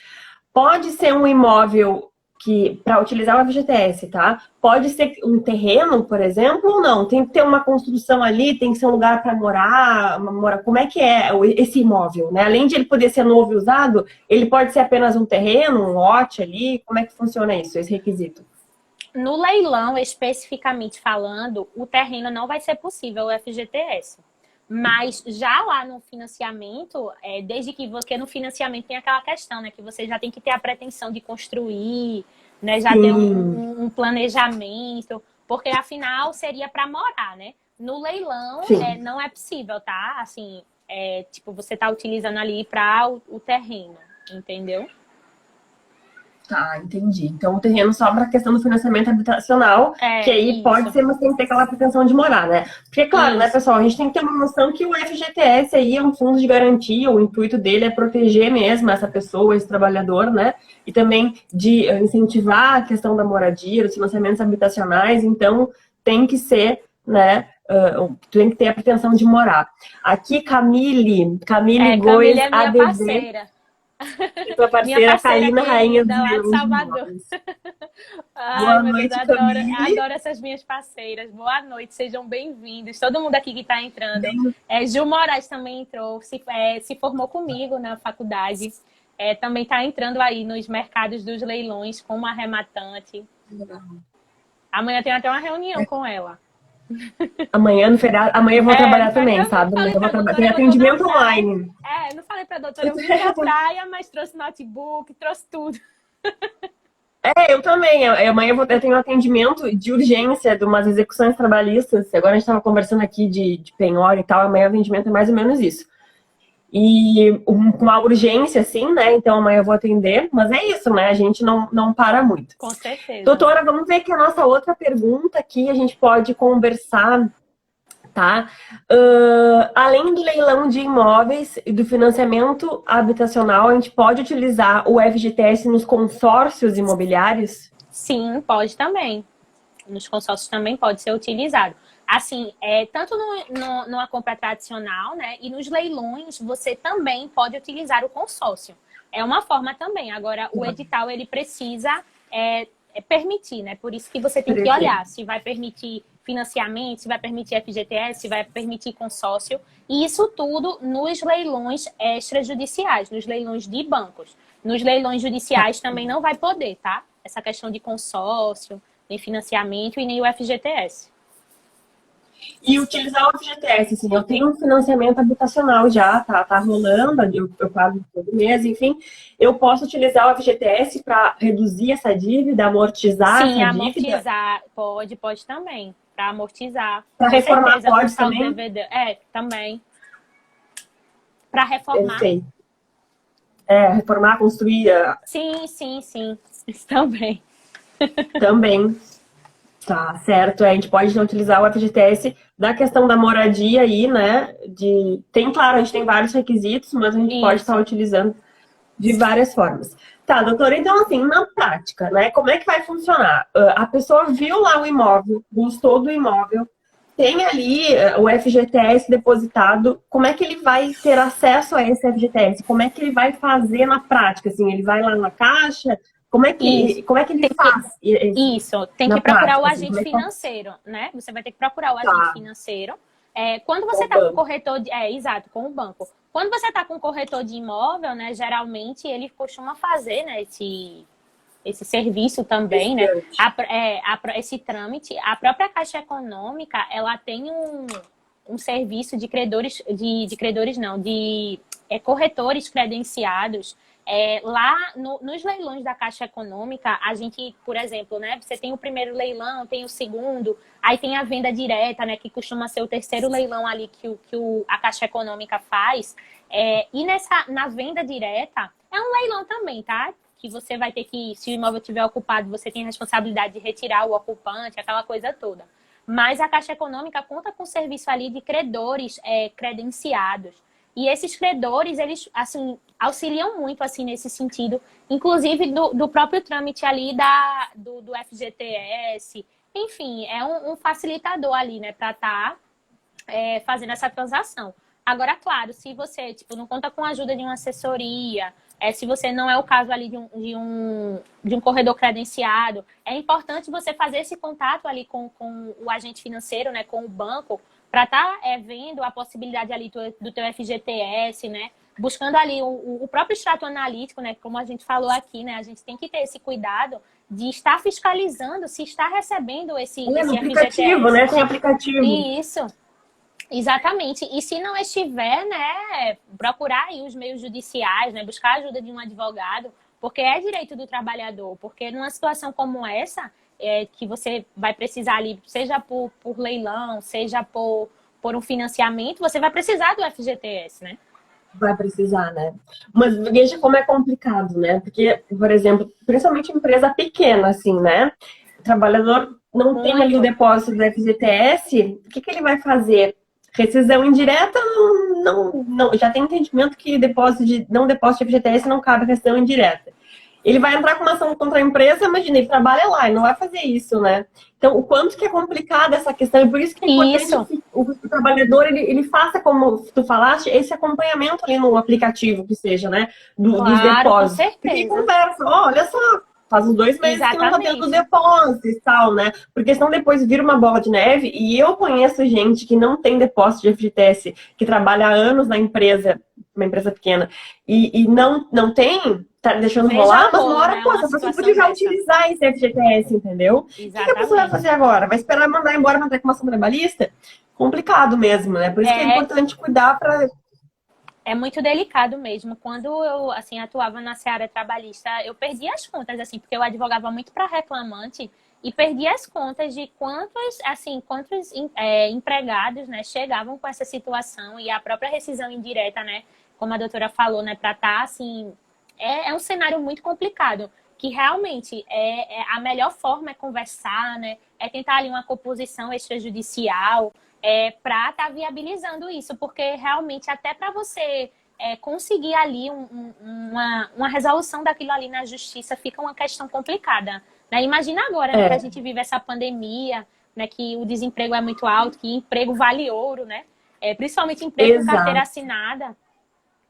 pode ser um imóvel que, para utilizar o FGTS, tá? Pode ser um terreno, por exemplo, ou não? Tem que ter uma construção ali, tem que ser um lugar para morar. Como é que é esse imóvel, né? Além de ele poder ser novo e usado, ele pode ser apenas um terreno, um lote ali? Como é que funciona isso, esse requisito? No leilão, especificamente falando, o terreno não vai ser possível o FGTS. Mas já lá no financiamento, desde que porque no financiamento tem aquela questão, né? Que você já tem que ter a pretensão de construir, né? Já ter um planejamento, porque afinal seria para morar, né? No leilão não é possível, tá? Assim, tipo, você tá utilizando ali para o terreno, entendeu? Tá, entendi. Então o terreno só para a questão do financiamento habitacional, que aí Isso. pode ser, mas tem que ter aquela pretensão de morar, né? Porque, claro, né, pessoal, a gente tem que ter uma noção que o FGTS aí é um fundo de garantia, o intuito dele é proteger mesmo essa pessoa, esse trabalhador, né? E também de incentivar a questão da moradia, dos financiamentos habitacionais, então tem que ser, né? Tem que ter a pretensão de morar. Aqui, Camille Góes, Camille é minha ADV. parceira. Tua Minha parceira parceira Kalina, rainha dos querida lá de leilões de Salvador. imóveis. Ai, Boa meu Deus, noite, Camille. adoro essas minhas parceiras. Boa noite, sejam bem-vindos. Todo mundo aqui que está entrando. Gil Moraes também entrou, se formou comigo na faculdade. Também está entrando aí nos mercados dos leilões como arrematante. Amanhã tem até uma reunião com ela. Amanhã, no feriado, amanhã eu vou trabalhar também, sabe? Falei Amanhã eu pra vou trabalhar. doutora Tem que eu tô na atendimento praia. online. Não falei pra doutora, eu fui na praia, mas trouxe notebook, trouxe tudo. Eu também. Amanhã eu tenho um atendimento de urgência de umas execuções trabalhistas. Agora a gente estava conversando aqui de penhora e tal. Amanhã o atendimento é mais ou menos isso. E com uma urgência, assim, né? Então amanhã eu vou atender. Mas é isso, né? A gente não para muito. Com certeza. Doutora, vamos ver que a nossa outra pergunta aqui a gente pode conversar, tá? Além do leilão de imóveis e do financiamento habitacional, a gente pode utilizar o FGTS nos consórcios imobiliários? Sim, pode também. Nos consórcios também pode ser utilizado. Assim, tanto numa compra tradicional, né? E nos leilões, você também pode utilizar o consórcio. É uma forma também. Agora, o edital, ele precisa permitir, né? Por isso que você tem que olhar se vai permitir financiamento, se vai permitir FGTS, se vai permitir consórcio. E isso tudo nos leilões extrajudiciais, nos leilões de bancos. Nos leilões judiciais também não vai poder, tá? Essa questão de consórcio, nem financiamento e nem o FGTS. E utilizar o FGTS, assim, eu tenho um financiamento habitacional já, tá rolando, eu pago todo mês, enfim. Eu posso utilizar o FGTS para reduzir essa dívida, amortizar Sim, essa amortizar, pode também, para amortizar. Para reformar pode também? DVD. Também. Para reformar. Perfeito. reformar, construir Sim, sim, sim. Isso também. também. Tá, certo. A gente pode utilizar o FGTS da questão da moradia aí, né? Tem, claro, a gente tem vários requisitos, mas a gente pode estar Isso. utilizando de várias formas. Tá, doutora, então assim, na prática, né? Como é que vai funcionar? A pessoa viu lá o imóvel, gostou do imóvel, tem ali o FGTS depositado, como é que ele vai ter acesso a esse FGTS? Como é que ele vai fazer na prática? Assim, ele vai lá na caixa? Isso. Como é que ele Tem que, faz isso, tem na que procurar o prática? Assim, agente financeiro, né? Você vai ter que procurar o agente tá, financeiro. Quando você o está com o banco? corretor exato, com o banco. Quando você está com o corretor de imóvel, né? Geralmente ele costuma fazer, né, esse serviço também, né? Esse trâmite. A própria Caixa Econômica, ela tem um serviço de credores, de credores não, de corretores credenciados. Lá nos leilões da Caixa Econômica, a gente, por exemplo, né? Você tem o primeiro leilão, tem o segundo, aí tem a venda direta, né? Que costuma ser o terceiro leilão ali a Caixa Econômica faz. E na venda direta, é um leilão também, tá? Que você vai ter que, se o imóvel estiver ocupado, você tem a responsabilidade de retirar o ocupante, aquela coisa toda. Mas a Caixa Econômica conta com serviço ali de credores credenciados. E esses credores, eles, assim, auxiliam muito, assim, nesse sentido, inclusive do próprio trâmite ali do FGTS. Enfim, é um facilitador ali, né, para estar fazendo essa transação. Agora, claro, se você não conta com a ajuda de uma assessoria, se você não é o caso ali de um corredor credenciado, é importante você fazer esse contato ali com o agente financeiro, né, com o banco, para estar vendo a possibilidade ali do teu FGTS, né, buscando ali o próprio extrato analítico, né, como a gente falou aqui, né, a gente tem que ter esse cuidado de estar fiscalizando se está recebendo esse No aplicativo, FGTS. né? Tem aplicativo. Isso. Exatamente. E se não estiver, né, procurar aí os meios judiciais, né, buscar a ajuda de um advogado, porque é direito do trabalhador. Porque numa situação como essa, que você vai precisar ali, seja por leilão, seja por um financiamento, você vai precisar do FGTS, né? Vai precisar, né? Mas veja como é complicado, né? Porque, por exemplo, principalmente empresa pequena, assim, né? O trabalhador não tem ali o Muito. depósito do FGTS, o que ele vai fazer? Rescisão indireta, não, já tem entendimento que não depósito de FGTS não cabe rescisão indireta. Ele vai entrar com uma ação contra a empresa, imagina, ele trabalha lá, ele não vai fazer isso, né? Então, o quanto que é complicada essa questão, e por isso que é importante que o trabalhador, ele faça, como tu falaste, esse acompanhamento ali no aplicativo, que seja, né? Dos depósitos. Com certeza. Porque conversa, olha só, faz uns 2 meses que não tá tendo depósito e tal, né? Porque senão depois vira uma bola de neve, e eu conheço gente que não tem depósito de FGTS, que trabalha há anos na empresa, uma empresa pequena, e não tem, tá deixando rolar, mas uma hora, né, pô, essa pessoa podia já utilizar esse FGTS, entendeu? O que a pessoa vai fazer agora? Vai esperar mandar embora uma reclamação trabalhista? Complicado mesmo, né? Por isso que é importante cuidar para... É muito delicado mesmo. Quando eu, assim, atuava na seara trabalhista, eu perdi as contas, assim, porque eu advogava muito para reclamante e perdi as contas de quantos empregados, né, chegavam com essa situação e a própria rescisão indireta, né, como a doutora falou, né, para estar, assim, é um cenário muito complicado, que realmente a melhor forma é conversar, né, é tentar ali uma composição extrajudicial, para estar viabilizando isso, porque realmente até para você conseguir ali uma resolução daquilo ali na justiça fica uma questão complicada. Né? Imagina agora, né, que a gente vive essa pandemia, né, que o desemprego é muito alto, que emprego vale ouro, né? Principalmente emprego com carteira assinada,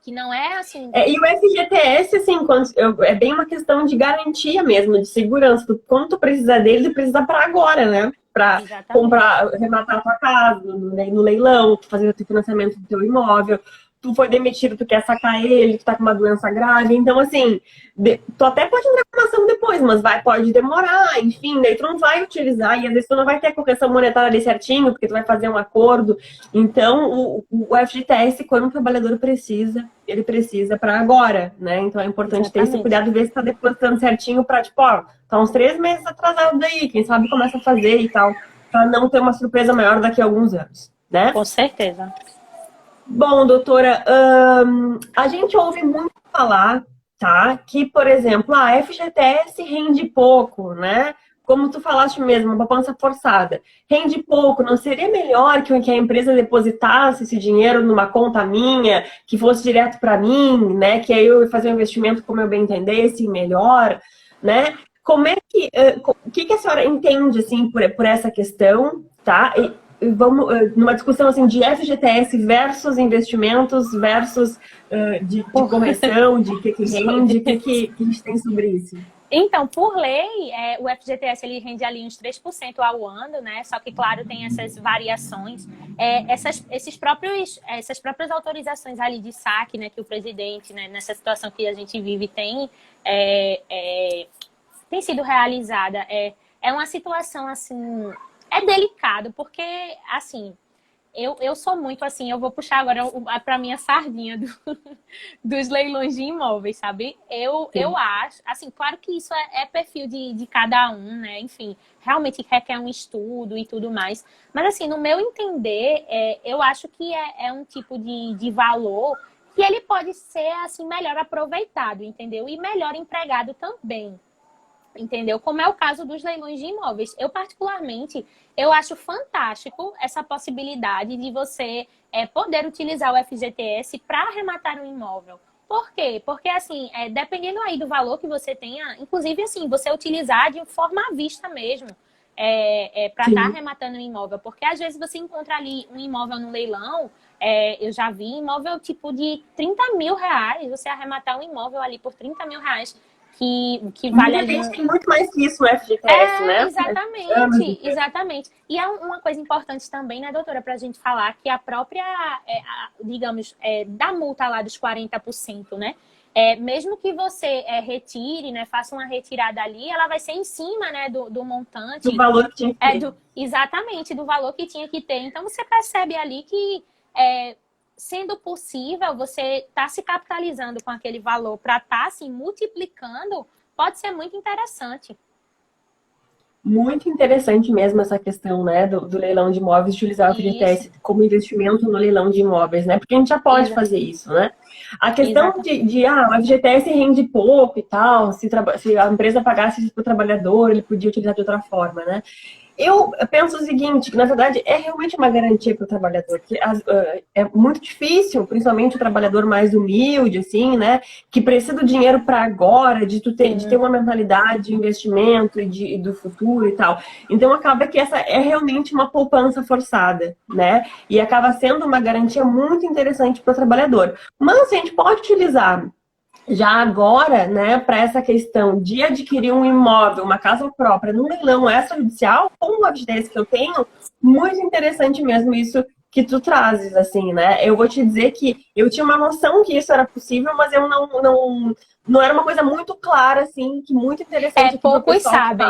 que não é assim... e o FGTS, assim, é bem uma questão de garantia mesmo, de segurança. Quando tu precisa dele, tu precisa para agora, né? Para comprar, rematar a tua casa, no leilão, fazer o teu financiamento do teu imóvel. Tu foi demitido, tu quer sacar ele, tu tá com uma doença grave. Então, assim, tu até pode entrar com uma ação depois, mas pode demorar, enfim, daí tu não vai utilizar, e às vezes tu não vai ter a correção monetária ali certinho, porque tu vai fazer um acordo. Então, o FGTS, quando o trabalhador precisa, ele precisa para agora, né? Então é importante ter esse cuidado, ver se tá depositando certinho para, tipo, ó, tá uns 3 meses atrasado daí, quem sabe começa a fazer e tal, para não ter uma surpresa maior daqui a alguns anos, né? Com certeza. Bom, doutora, a gente ouve muito falar, tá, que, por exemplo, a FGTS rende pouco, né? Como tu falaste mesmo, uma poupança forçada. Rende pouco, não seria melhor que a empresa depositasse esse dinheiro numa conta minha, que fosse direto para mim, né? Que aí eu ia fazer um investimento como eu bem entendesse, melhor, né? Como é que, o que a senhora entende, assim, por essa questão, tá? E vamos, numa discussão, assim, de FGTS versus investimentos versus de correção, de que rende, o que a gente tem sobre isso? Então, por lei, o FGTS ele rende ali uns 3% ao ano, né? Só que, claro, tem essas variações. Essas próprias autorizações ali de saque, né, que o presidente, né, nessa situação que a gente vive, tem sido realizada. É uma situação, assim, é delicado, porque, assim, eu sou muito assim, eu vou puxar agora para minha sardinha dos leilões de imóveis, sabe? Eu acho, assim, claro que isso é perfil de cada um, né? Enfim, realmente requer um estudo e tudo mais. Mas, assim, no meu entender, eu acho que é um tipo de valor que ele pode ser, assim, melhor aproveitado, entendeu? E melhor empregado também. Entendeu? Como é o caso dos leilões de imóveis. Eu, particularmente, eu acho fantástico essa possibilidade de você poder utilizar o FGTS para arrematar um imóvel. Por quê? Porque, assim, dependendo aí do valor que você tenha, inclusive, assim, você utilizar de forma à vista mesmo, para estar arrematando um imóvel. Porque, às vezes, você encontra ali um imóvel no leilão, eu já vi imóvel, tipo, de 30 mil reais, você arrematar um imóvel ali por 30 mil reais, que vale ali. Muita gente tem muito mais que isso no FGTS, né? Exatamente. E é uma coisa importante também, né, doutora, para a gente falar que a própria, digamos, da multa lá dos 40%, né? Mesmo que você retire, né, faça uma retirada ali, ela vai ser em cima, né, do montante. Do valor que tinha que ter. Exatamente, do valor que tinha que ter. Então, você percebe ali que... sendo possível, você tá se capitalizando com aquele valor para estar se multiplicando, pode ser muito interessante. Muito interessante mesmo essa questão, né, do leilão de imóveis, de utilizar o FGTS como investimento no leilão de imóveis, né? Porque a gente já pode fazer isso, né? A questão o FGTS rende pouco e tal, se a empresa pagasse isso para o trabalhador, ele podia utilizar de outra forma, né? Eu penso o seguinte, que na verdade é realmente uma garantia para o trabalhador, que é muito difícil, principalmente o trabalhador mais humilde, assim, né, que precisa do dinheiro para agora, de ter uma mentalidade de investimento e do futuro e tal. Então acaba que essa é realmente uma poupança forçada, né, e acaba sendo uma garantia muito interessante para o trabalhador. Mas a gente pode utilizar já agora, né, para essa questão de adquirir um imóvel, uma casa própria, num leilão extrajudicial, com o FGTS que eu tenho, muito interessante mesmo isso que tu trazes, assim, né? Eu vou te dizer que eu tinha uma noção que isso era possível, mas eu não era uma coisa muito clara, assim, que muito interessante. Poucos sabem.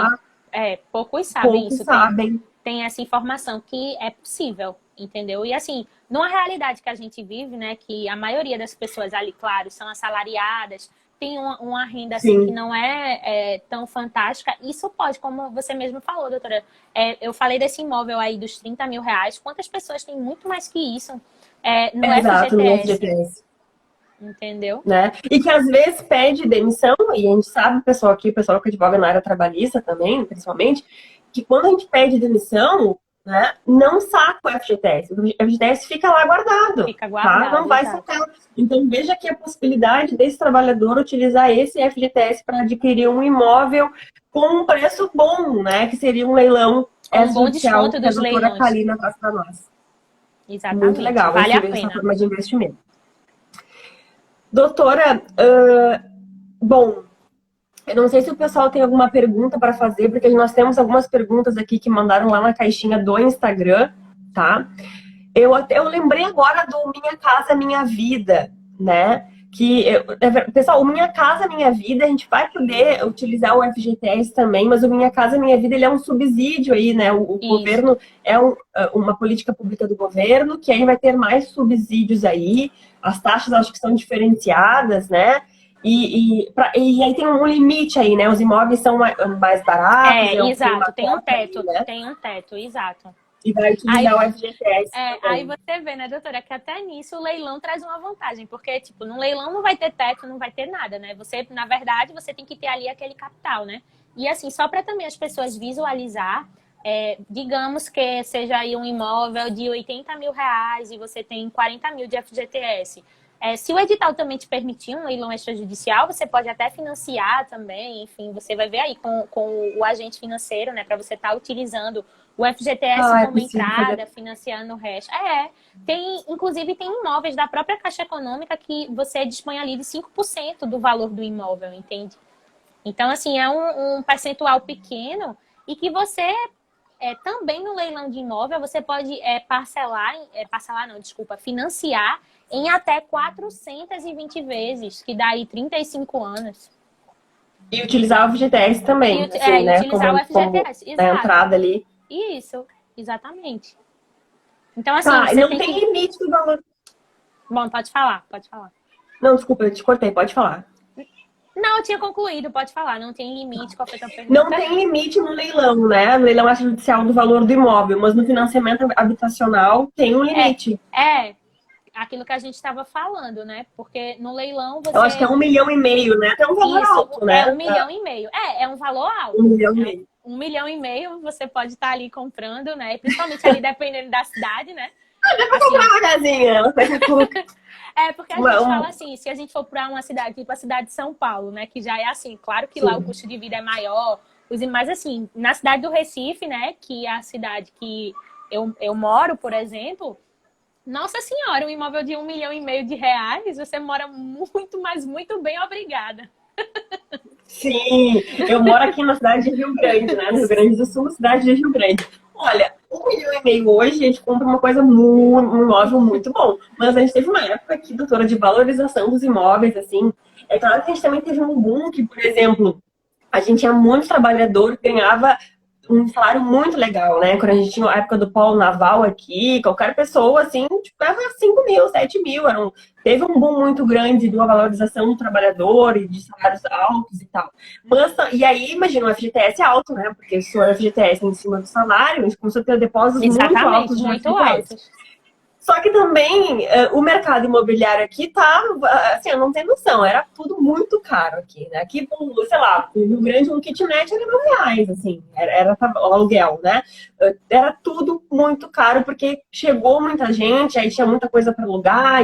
Poucos sabem isso. Sabem. Tem essa informação que é possível, entendeu? E assim, numa realidade que a gente vive, né, que a maioria das pessoas ali, claro, são assalariadas, tem uma renda assim que não é tão fantástica, isso pode, como você mesmo falou, doutora, eu falei desse imóvel aí dos 30 mil reais, quantas pessoas têm muito mais que isso no FGTS? Entendeu? Né? E que às vezes pede demissão, e a gente sabe, o pessoal que advoga na área trabalhista também, principalmente, que quando a gente pede demissão, né, não saca o FGTS. O FGTS fica lá guardado. Fica guardado, tá? Não vai sacar. Então veja que a possibilidade desse trabalhador utilizar esse FGTS para adquirir um imóvel com um preço bom, né? Que seria um leilão extrajudicial que a doutora Kalina faz para nós. Exatamente. Muito legal. Vale a pena. Essa forma de investimento. Doutora, bom, eu não sei se o pessoal tem alguma pergunta para fazer, porque nós temos algumas perguntas aqui que mandaram lá na caixinha do Instagram, tá? Eu lembrei agora do Minha Casa Minha Vida, né? Pessoal, o Minha Casa Minha Vida, a gente vai poder utilizar o FGTS também, mas o Minha Casa Minha Vida, ele é um subsídio aí, né? O governo é uma política pública do governo, que aí vai ter mais subsídios aí, as taxas acho que são diferenciadas, né? E aí tem um limite aí, né? Os imóveis são mais baratos. Exato, tem um teto, exato. E vai Aí, utilizar o FGTS aí também. você vê, né, doutora, que até nisso o leilão traz uma vantagem, porque, tipo, no leilão não vai ter teto, não vai ter nada, né? Você, na verdade, você tem que ter ali aquele capital, né? E assim, só para também as pessoas visualizar, digamos que seja aí um imóvel de 80 mil reais e você tem 40 mil de FGTS. Se o edital também te permitir um leilão extrajudicial, você pode até financiar também, enfim, você vai ver aí com o agente financeiro, né, para você estar utilizando o FGTS Ah, é como possível fazer. entrada, financiando o resto. Inclusive tem imóveis da própria Caixa Econômica que você dispõe ali de 5% do valor do imóvel, entende? Então, assim, é um percentual pequeno e que você também no leilão de imóvel você pode parcelar não, desculpa, financiar em até 420 vezes, que dá aí 35 anos. E utilizar o FGTS também, assim, E né? utilizar o Como FGTS, a exato. entrada ali. Isso, exatamente. Então, assim, Tá, e você não tem tem que. limite do valor. Bom, pode falar, pode falar. Não, desculpa, eu te cortei, pode falar. Não, eu tinha concluído, pode falar, não tem limite. Qual foi a tua Não pergunta? tem limite no leilão, né? No leilão extrajudicial do valor do imóvel, mas no financiamento habitacional tem um limite. É aquilo que a gente estava falando, né? Porque no leilão Eu acho que é você. 1,5 milhão, né? Até um valor Isso, alto, é né? 1,5 milhão. É um valor 1,5 milhão. 1,5 milhão você pode estar ali comprando, né? E principalmente ali dependendo da cidade, né? Dá pra comprar Assim, uma casinha. porque a Uma, gente fala um, assim, se a gente for para uma cidade, tipo a cidade de São Paulo, né? Que já é assim, claro que lá o sim. custo de vida é maior, mas assim, na cidade do Recife, né? Que é a cidade que eu moro, por exemplo, nossa senhora, um imóvel de 1,5 milhão de reais, você mora muito, mas muito bem, obrigada. Sim, eu moro aqui na cidade de Rio Grande, né? No Rio Grande do Sul, cidade de Rio Grande. Olha, 1,5 milhão hoje a gente compra uma coisa muito, um imóvel muito bom. Mas a gente teve uma época aqui, doutora, de valorização dos imóveis, assim. É claro que a gente também teve um boom que, por exemplo, a gente tinha muito trabalhador que ganhava um salário muito legal, né? Quando a gente tinha a época do polo naval aqui, qualquer pessoa, assim, tipo, ganhava 5 mil, 7 mil. Teve um boom muito grande de uma valorização do trabalhador e de salários altos e tal. Mas, e aí, imagina, o FGTS é alto, né? Porque se o FGTS é em cima do salário, a gente começou a ter depósitos muito Exatamente, altos de muito FGTS. altos. Só que também o mercado imobiliário aqui tá, assim, eu não tenho noção, era tudo muito caro aqui, né? Aqui, sei lá, no Rio Grande, um kitnet era R$ 1.000, assim, era o aluguel, né? Era tudo muito caro, porque chegou muita gente, aí tinha muita coisa para alugar,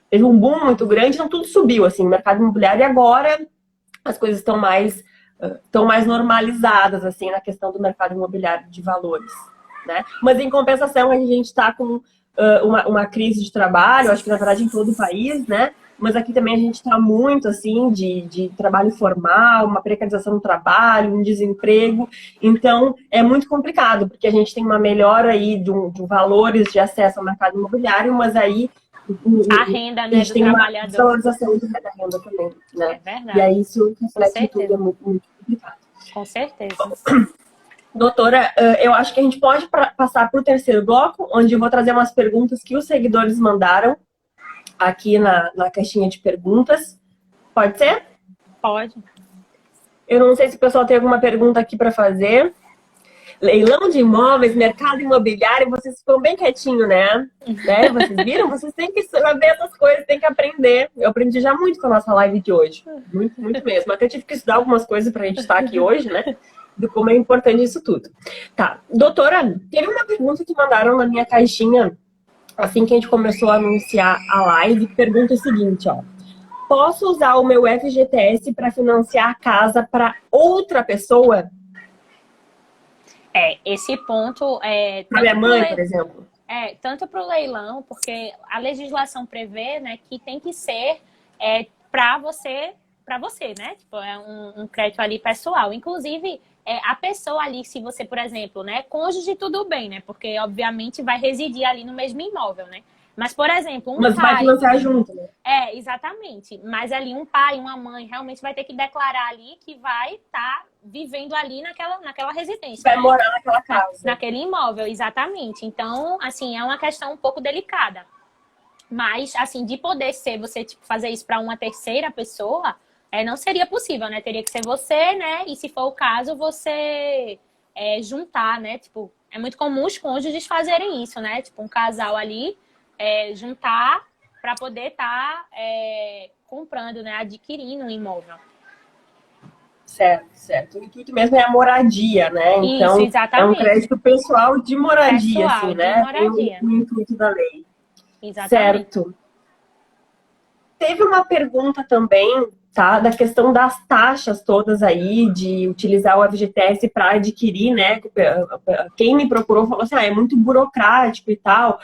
teve um boom muito grande, então tudo subiu, assim, o mercado imobiliário, e agora as coisas estão mais normalizadas, assim, na questão do mercado imobiliário de valores, né? Mas, em compensação, a gente está com uma crise de trabalho, acho que, na verdade, em todo o país, né? Mas aqui também a gente está muito, assim, de trabalho formal, uma precarização do trabalho, um desemprego. Então, é muito complicado, porque a gente tem uma melhora aí de valores de acesso ao mercado imobiliário, mas aí A renda, a né, gente do tem uma trabalhador. desvalorização da renda também, É né? E verdade. aí isso Com reflete em tudo, é certeza. muito, muito complicado. Com certeza. Doutora, eu acho que a gente pode passar para o terceiro bloco, onde eu vou trazer umas perguntas que os seguidores mandaram aqui na caixinha de perguntas. Pode ser? Pode. Eu não sei se o pessoal tem alguma pergunta aqui para fazer. Leilão de imóveis, mercado imobiliário, vocês ficam bem quietinho, né? Vocês viram? Vocês têm que saber essas coisas, têm que aprender. Eu aprendi já muito com a nossa live de hoje. Muito, muito mesmo. Até tive que estudar algumas coisas para a gente estar aqui hoje, né? De como é importante isso tudo. Tá. Doutora, teve uma pergunta que mandaram na minha caixinha, assim que a gente começou a anunciar a live, que pergunta o seguinte, ó. Posso usar o meu FGTS para financiar a casa para outra pessoa? Esse ponto Para minha mãe, por exemplo? tanto para o leilão, porque a legislação prevê, né, que tem que ser para você, né? Tipo, é um crédito ali pessoal. Inclusive, a pessoa ali, se você, por exemplo, né, cônjuge, tudo bem, né? Porque, obviamente, vai residir ali no mesmo imóvel, né? Mas, por exemplo, um Mas vai pai. financiar junto, né? Exatamente. Mas ali um pai, uma mãe, realmente vai ter que declarar ali que vai estar vivendo ali naquela residência, Vai né? morar naquela casa. Naquele imóvel, exatamente. Então, assim, é uma questão um pouco delicada. Mas, assim, de poder ser você tipo, fazer isso para uma terceira pessoa, não seria possível, né? Teria que ser você, né? E se for o caso, você juntar, né? Tipo, é muito comum os cônjuges fazerem isso, né? Tipo, um casal ali juntar para poder estar comprando, né? Adquirindo um imóvel. Certo, certo. O intuito mesmo é a moradia, né? Isso, Então, é um exatamente. crédito pessoal de moradia, Pessoal, assim, de né? Tem moradia. o intuito da lei. Exatamente. Certo. Teve uma pergunta também, tá? Da questão das taxas todas aí, de utilizar o FGTS para adquirir, né? Quem me procurou falou assim, é muito burocrático e tal.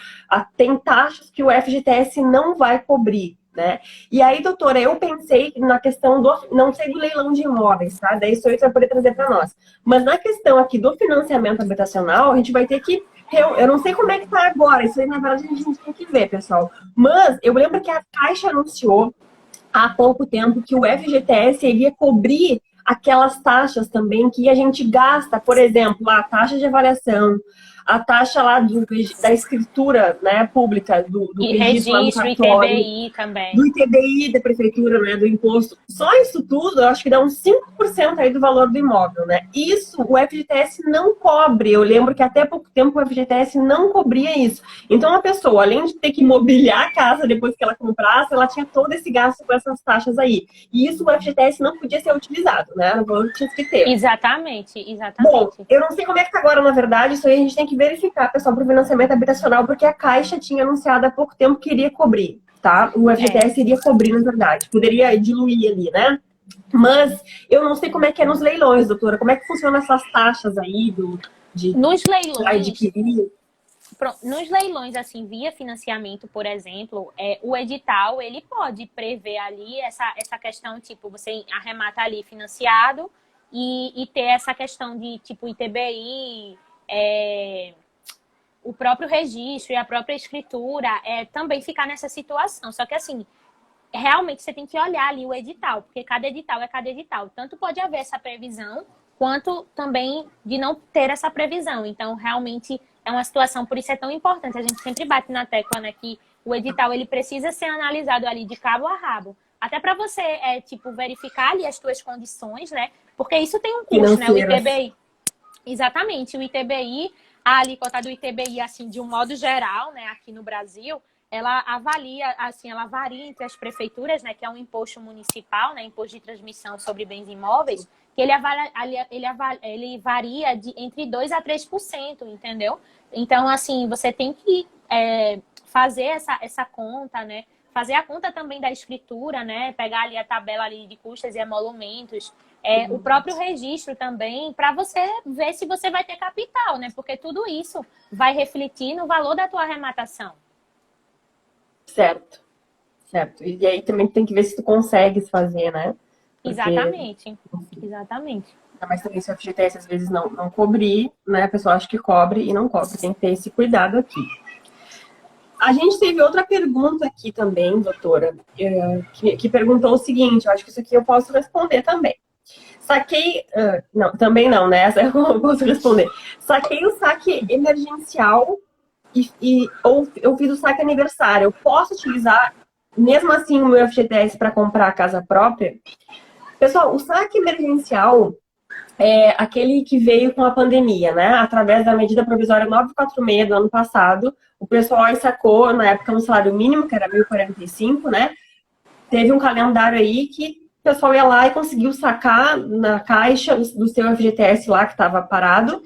Tem taxas que o FGTS não vai cobrir, né? E aí, doutora, eu pensei na questão do, não sei do leilão de imóveis, tá? Daí isso aí você vai poder trazer para nós. Mas na questão aqui do financiamento habitacional, a gente vai ter que eu não sei como é que tá agora, isso aí na verdade a gente tem que ver, pessoal. Mas eu lembro que a Caixa anunciou há pouco tempo que o FGTS iria cobrir aquelas taxas também que a gente gasta, por exemplo, a taxa de avaliação, a taxa lá da escritura, né, pública, do E registro lá no registro, cartório, ITBI também. do ITBI da prefeitura, né, do imposto. Só isso tudo, eu acho que dá uns 5% aí do valor do imóvel, né? Isso o FGTS não cobre. Eu lembro que até pouco tempo o FGTS não cobria isso. Então a pessoa, além de ter que mobiliar a casa depois que ela comprasse, ela tinha todo esse gasto com essas taxas aí. E isso o FGTS não podia ser utilizado, né? No valor que tinha que ter. Exatamente, Bom, exatamente. eu não sei como é que tá agora, na verdade, isso aí a gente tem que verificar, pessoal, para o financiamento habitacional, porque a Caixa tinha anunciado há pouco tempo que iria cobrir, tá? O FGTS iria cobrir, na verdade, poderia diluir ali, né? Mas eu não sei como é que é nos leilões, doutora, como é que funcionam essas taxas aí Nos leilões, adquirir? nos leilões, assim, via financiamento, por exemplo, o edital, ele pode prever ali essa questão, tipo, você arremata ali financiado e ter essa questão de, tipo, ITBI, o próprio registro e a própria escritura, também ficar nessa situação. Só que, assim, realmente você tem que olhar ali o edital, porque cada edital é cada edital. Tanto pode haver essa previsão, quanto também de não ter essa previsão. Então, realmente é uma situação, por isso é tão importante. A gente sempre bate na tecla, né, que o edital ele precisa ser analisado ali de cabo a rabo. Até para você, tipo, verificar ali as suas condições, né? Porque isso tem um custo, né? O Financeiras. ITBI. Exatamente, o ITBI, a alíquota do ITBI, assim, de um modo geral, né, aqui no Brasil, ela avalia, assim, ela varia entre as prefeituras, né, que é um imposto municipal, né, imposto de transmissão sobre bens imóveis, que ele varia entre 2% a 3%, entendeu? Então, assim, você tem que fazer essa conta, né, fazer a conta também da escritura, né, pegar ali a tabela ali de custas e emolumentos, o próprio registro também, para você ver se você vai ter capital, né, porque tudo isso vai refletir no valor da tua arrematação. Certo, certo. E aí também tem que ver se tu consegues fazer, né? Porque, Exatamente, exatamente. mas também se o FGTS às vezes não cobrir, né? A pessoa acha que cobre e não cobre. Tem que ter esse cuidado aqui. A gente teve outra pergunta aqui também, doutora, que perguntou o seguinte, eu acho que isso aqui eu posso responder também. Saquei, não, também não, né? Essa eu posso responder. Saquei o saque emergencial ou eu fiz o saque aniversário. Eu posso utilizar, mesmo assim, o meu FGTS para comprar a casa própria? Pessoal, o saque emergencial é aquele que veio com a pandemia, né? Através da medida provisória 946 do ano passado, o pessoal aí sacou, na época, um salário mínimo, que era 1.045, né? Teve um calendário aí que o pessoal ia lá e conseguiu sacar na caixa do seu FGTS lá, que estava parado,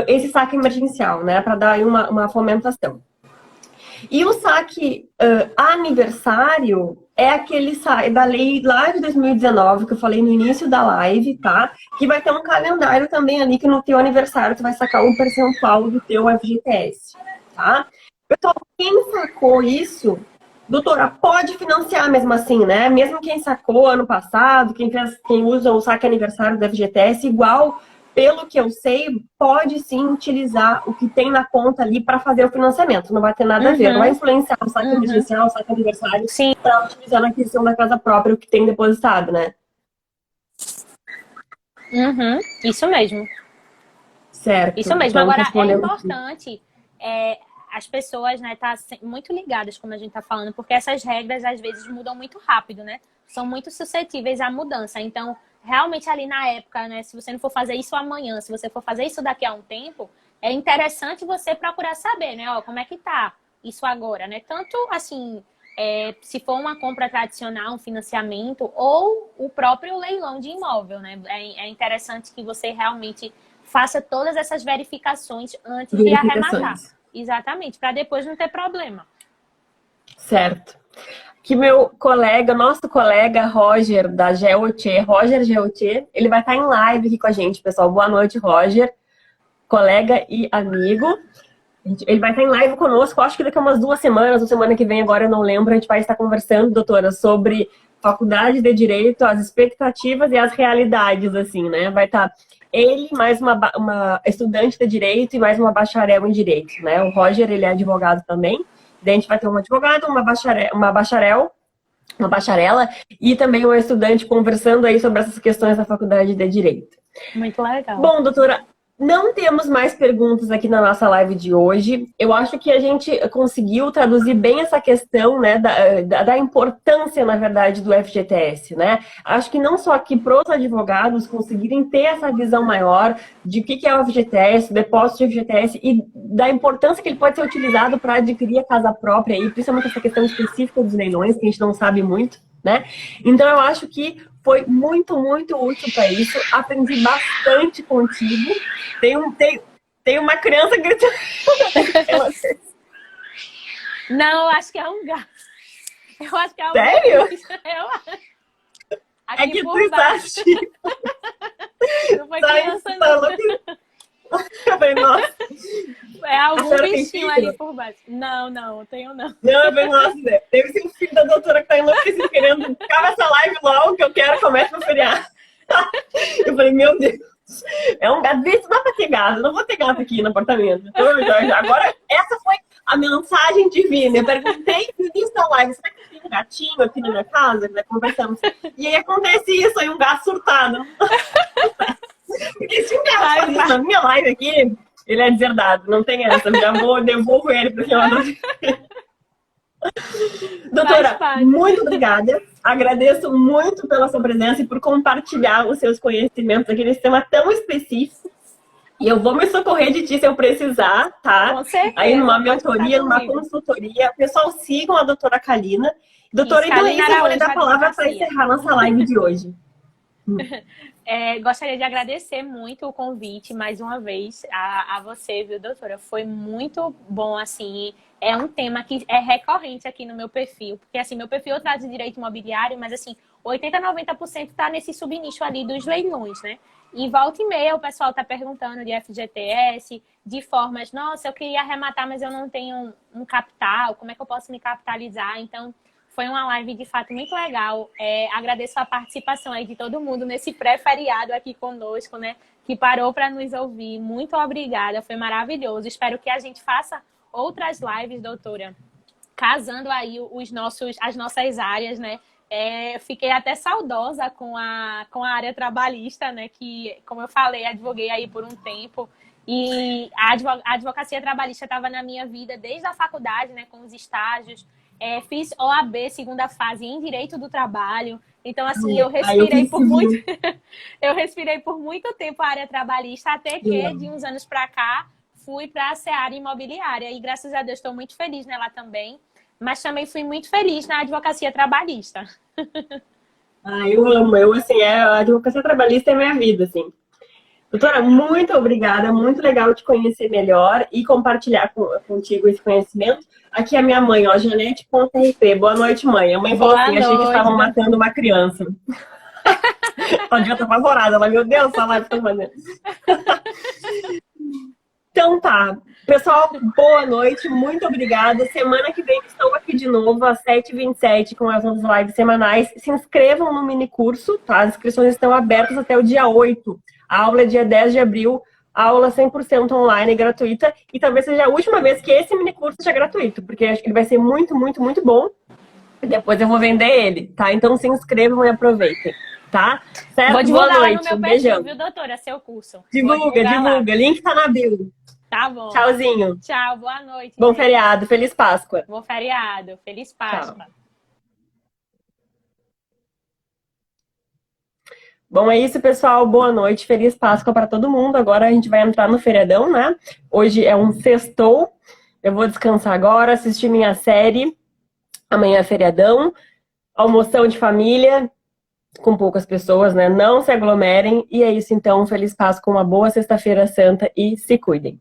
esse saque emergencial, né? Para dar aí uma fomentação. E o saque aniversário é aquele da lei lá de 2019, que eu falei no início da live, tá? Que vai ter um calendário também ali, que no teu aniversário tu vai sacar um percentual do teu FGTS, tá? Pessoal, quem sacou isso, doutora, pode financiar mesmo assim, né? Mesmo quem sacou ano passado, quem usa o saque aniversário do FGTS, igual, pelo que eu sei, pode sim utilizar o que tem na conta ali para fazer o financiamento. Não vai ter nada a ver. Não vai influenciar o saque emergencial, o saque aniversário, para utilizar na questão da casa própria o que tem depositado, né? Isso mesmo. Certo. Isso mesmo. Então, Agora, é respondendo aqui. importante as pessoas, né, tá muito ligadas, como a gente tá falando, porque essas regras, às vezes, mudam muito rápido, né? São muito suscetíveis à mudança. Então, realmente ali na época, né? Se você não for fazer isso amanhã, se você for fazer isso daqui a um tempo, é interessante você procurar saber, né? Ó, como é que tá isso agora, né? Tanto assim, se for uma compra tradicional, um financiamento, ou o próprio leilão de imóvel, né? É interessante que você realmente faça todas essas verificações antes de arrematar. Exatamente, para depois não ter problema. Certo. Que meu colega, nosso colega Roger, da GeoT, Roger GeoT, ele vai estar em live aqui com a gente, pessoal. Boa noite, Roger, colega e amigo. Ele vai estar em live conosco, acho que daqui a umas 2 semanas, ou semana que vem, agora eu não lembro, a gente vai estar conversando, doutora, sobre faculdade de Direito, as expectativas e as realidades, assim, né? Vai estar ele, mais uma estudante de Direito e mais uma bacharel em Direito, né? O Roger, ele é advogado também. Daí a gente vai ter um advogado, uma bacharela e também uma estudante conversando aí sobre essas questões da faculdade de Direito. Muito legal. Bom, doutora, não temos mais perguntas aqui na nossa live de hoje. Eu acho que a gente conseguiu traduzir bem essa questão, né, da importância, na verdade, do FGTS, né? Acho que não só aqui para os advogados conseguirem ter essa visão maior de o que é o FGTS, o depósito de FGTS e da importância que ele pode ser utilizado para adquirir a casa própria, e principalmente essa questão específica dos leilões, que a gente não sabe muito, né? Então, eu acho que foi muito, muito útil para isso. Aprendi bastante contigo. Tem uma criança gritando. Não, eu acho que é um gato. Eu acho que é um Sério? Aqui é que por tu baixo. está tipo... Não foi criança, não. Eu falei, nossa. É algum bichinho ali por baixo. Não, não tenho não. Não, eu falei, nossa, deve ser o filho da doutora que tá enlouquecido querendo ficar nessa live logo que eu quero comece meu feriado. Eu falei, meu Deus. É um gato, vê se dá pra ter gato. Eu não vou ter gato aqui no apartamento. Então, agora, essa foi a mensagem divina. Eu perguntei no início da live, será que tem um gatinho aqui na minha casa? Né? Conversamos. E aí acontece isso, aí um gato surtado. Porque se um gato faz isso na minha live aqui, ele é deserdado. Não tem essa. Eu já devolvo ele pro final do dia. Doutora, muito obrigada. Agradeço muito pela sua presença e por compartilhar os seus conhecimentos aqui nesse tema tão específico. E eu vou me socorrer de ti se eu precisar, tá? Com certeza. Aí numa mentoria, numa consultoria. Pessoal, sigam a doutora Kalina. Doutora, então é isso, eu vou lhe dar a palavra para encerrar nossa live de hoje. Gostaria de agradecer muito o convite mais uma vez a você, viu, doutora? Foi muito bom, assim. É um tema que é recorrente aqui no meu perfil, porque assim, meu perfil eu trato de direito imobiliário, mas assim, 80, 90% tá nesse subnicho ali dos leilões, né? E volta e meia o pessoal tá perguntando de FGTS, de formas, nossa, eu queria arrematar, mas eu não tenho um capital, como é que eu posso me capitalizar? Então, foi uma live de fato muito legal. Agradeço a participação aí de todo mundo nesse pré-feriado aqui conosco, né? Que parou para nos ouvir. Muito obrigada, foi maravilhoso. Espero que a gente faça outras lives, doutora, casando aí as nossas áreas, né? Fiquei até saudosa com a área trabalhista, né? Que, como eu falei, advoguei aí por um tempo. E a advocacia trabalhista estava na minha vida desde a faculdade, né? Com os estágios. Fiz OAB, segunda fase, em Direito do Trabalho. Então, assim, eu respirei por muito tempo a área trabalhista, até que, de uns anos para cá, fui para a Seara Imobiliária. E, graças a Deus, estou muito feliz nela também. Mas também fui muito feliz na advocacia trabalhista. Eu amo. A advocacia trabalhista é minha vida, assim. Doutora, muito obrigada, muito legal te conhecer melhor e compartilhar contigo esse conhecimento. Aqui é a minha mãe, ó, Janete.rp. Boa noite, mãe. A mãe falou assim, achei que estavam matando uma criança. Ela devia estar apavorada. Ela, meu Deus, essa live tá fazendo. Então tá. Pessoal, boa noite, muito obrigada. Semana que vem estou aqui de novo, às 7h27, com as nossas lives semanais. Se inscrevam no mini curso, tá? As inscrições estão abertas até o dia 8. A aula é dia 10 de abril, aula 100% online, gratuita. E talvez seja a última vez que esse mini curso seja gratuito, porque acho que ele vai ser muito, muito, muito bom. E depois eu vou vender ele, tá? Então se inscrevam e aproveitem, tá? Certo? Vou divulgar boa noite, no meu perfil, viu, doutora? Seu curso. Divulga. Link tá na bio. Tá bom. Tchauzinho. Tchau, boa noite. Bom feriado, feliz Páscoa. Bom feriado, feliz Páscoa. Tchau. Bom, é isso, pessoal. Boa noite, feliz Páscoa para todo mundo. Agora a gente vai entrar no feriadão, né? Hoje é um sextou. Eu vou descansar agora, assistir minha série. Amanhã é feriadão. Almoção de família, com poucas pessoas, né? Não se aglomerem. E é isso, então. Feliz Páscoa, uma boa Sexta-feira Santa e se cuidem.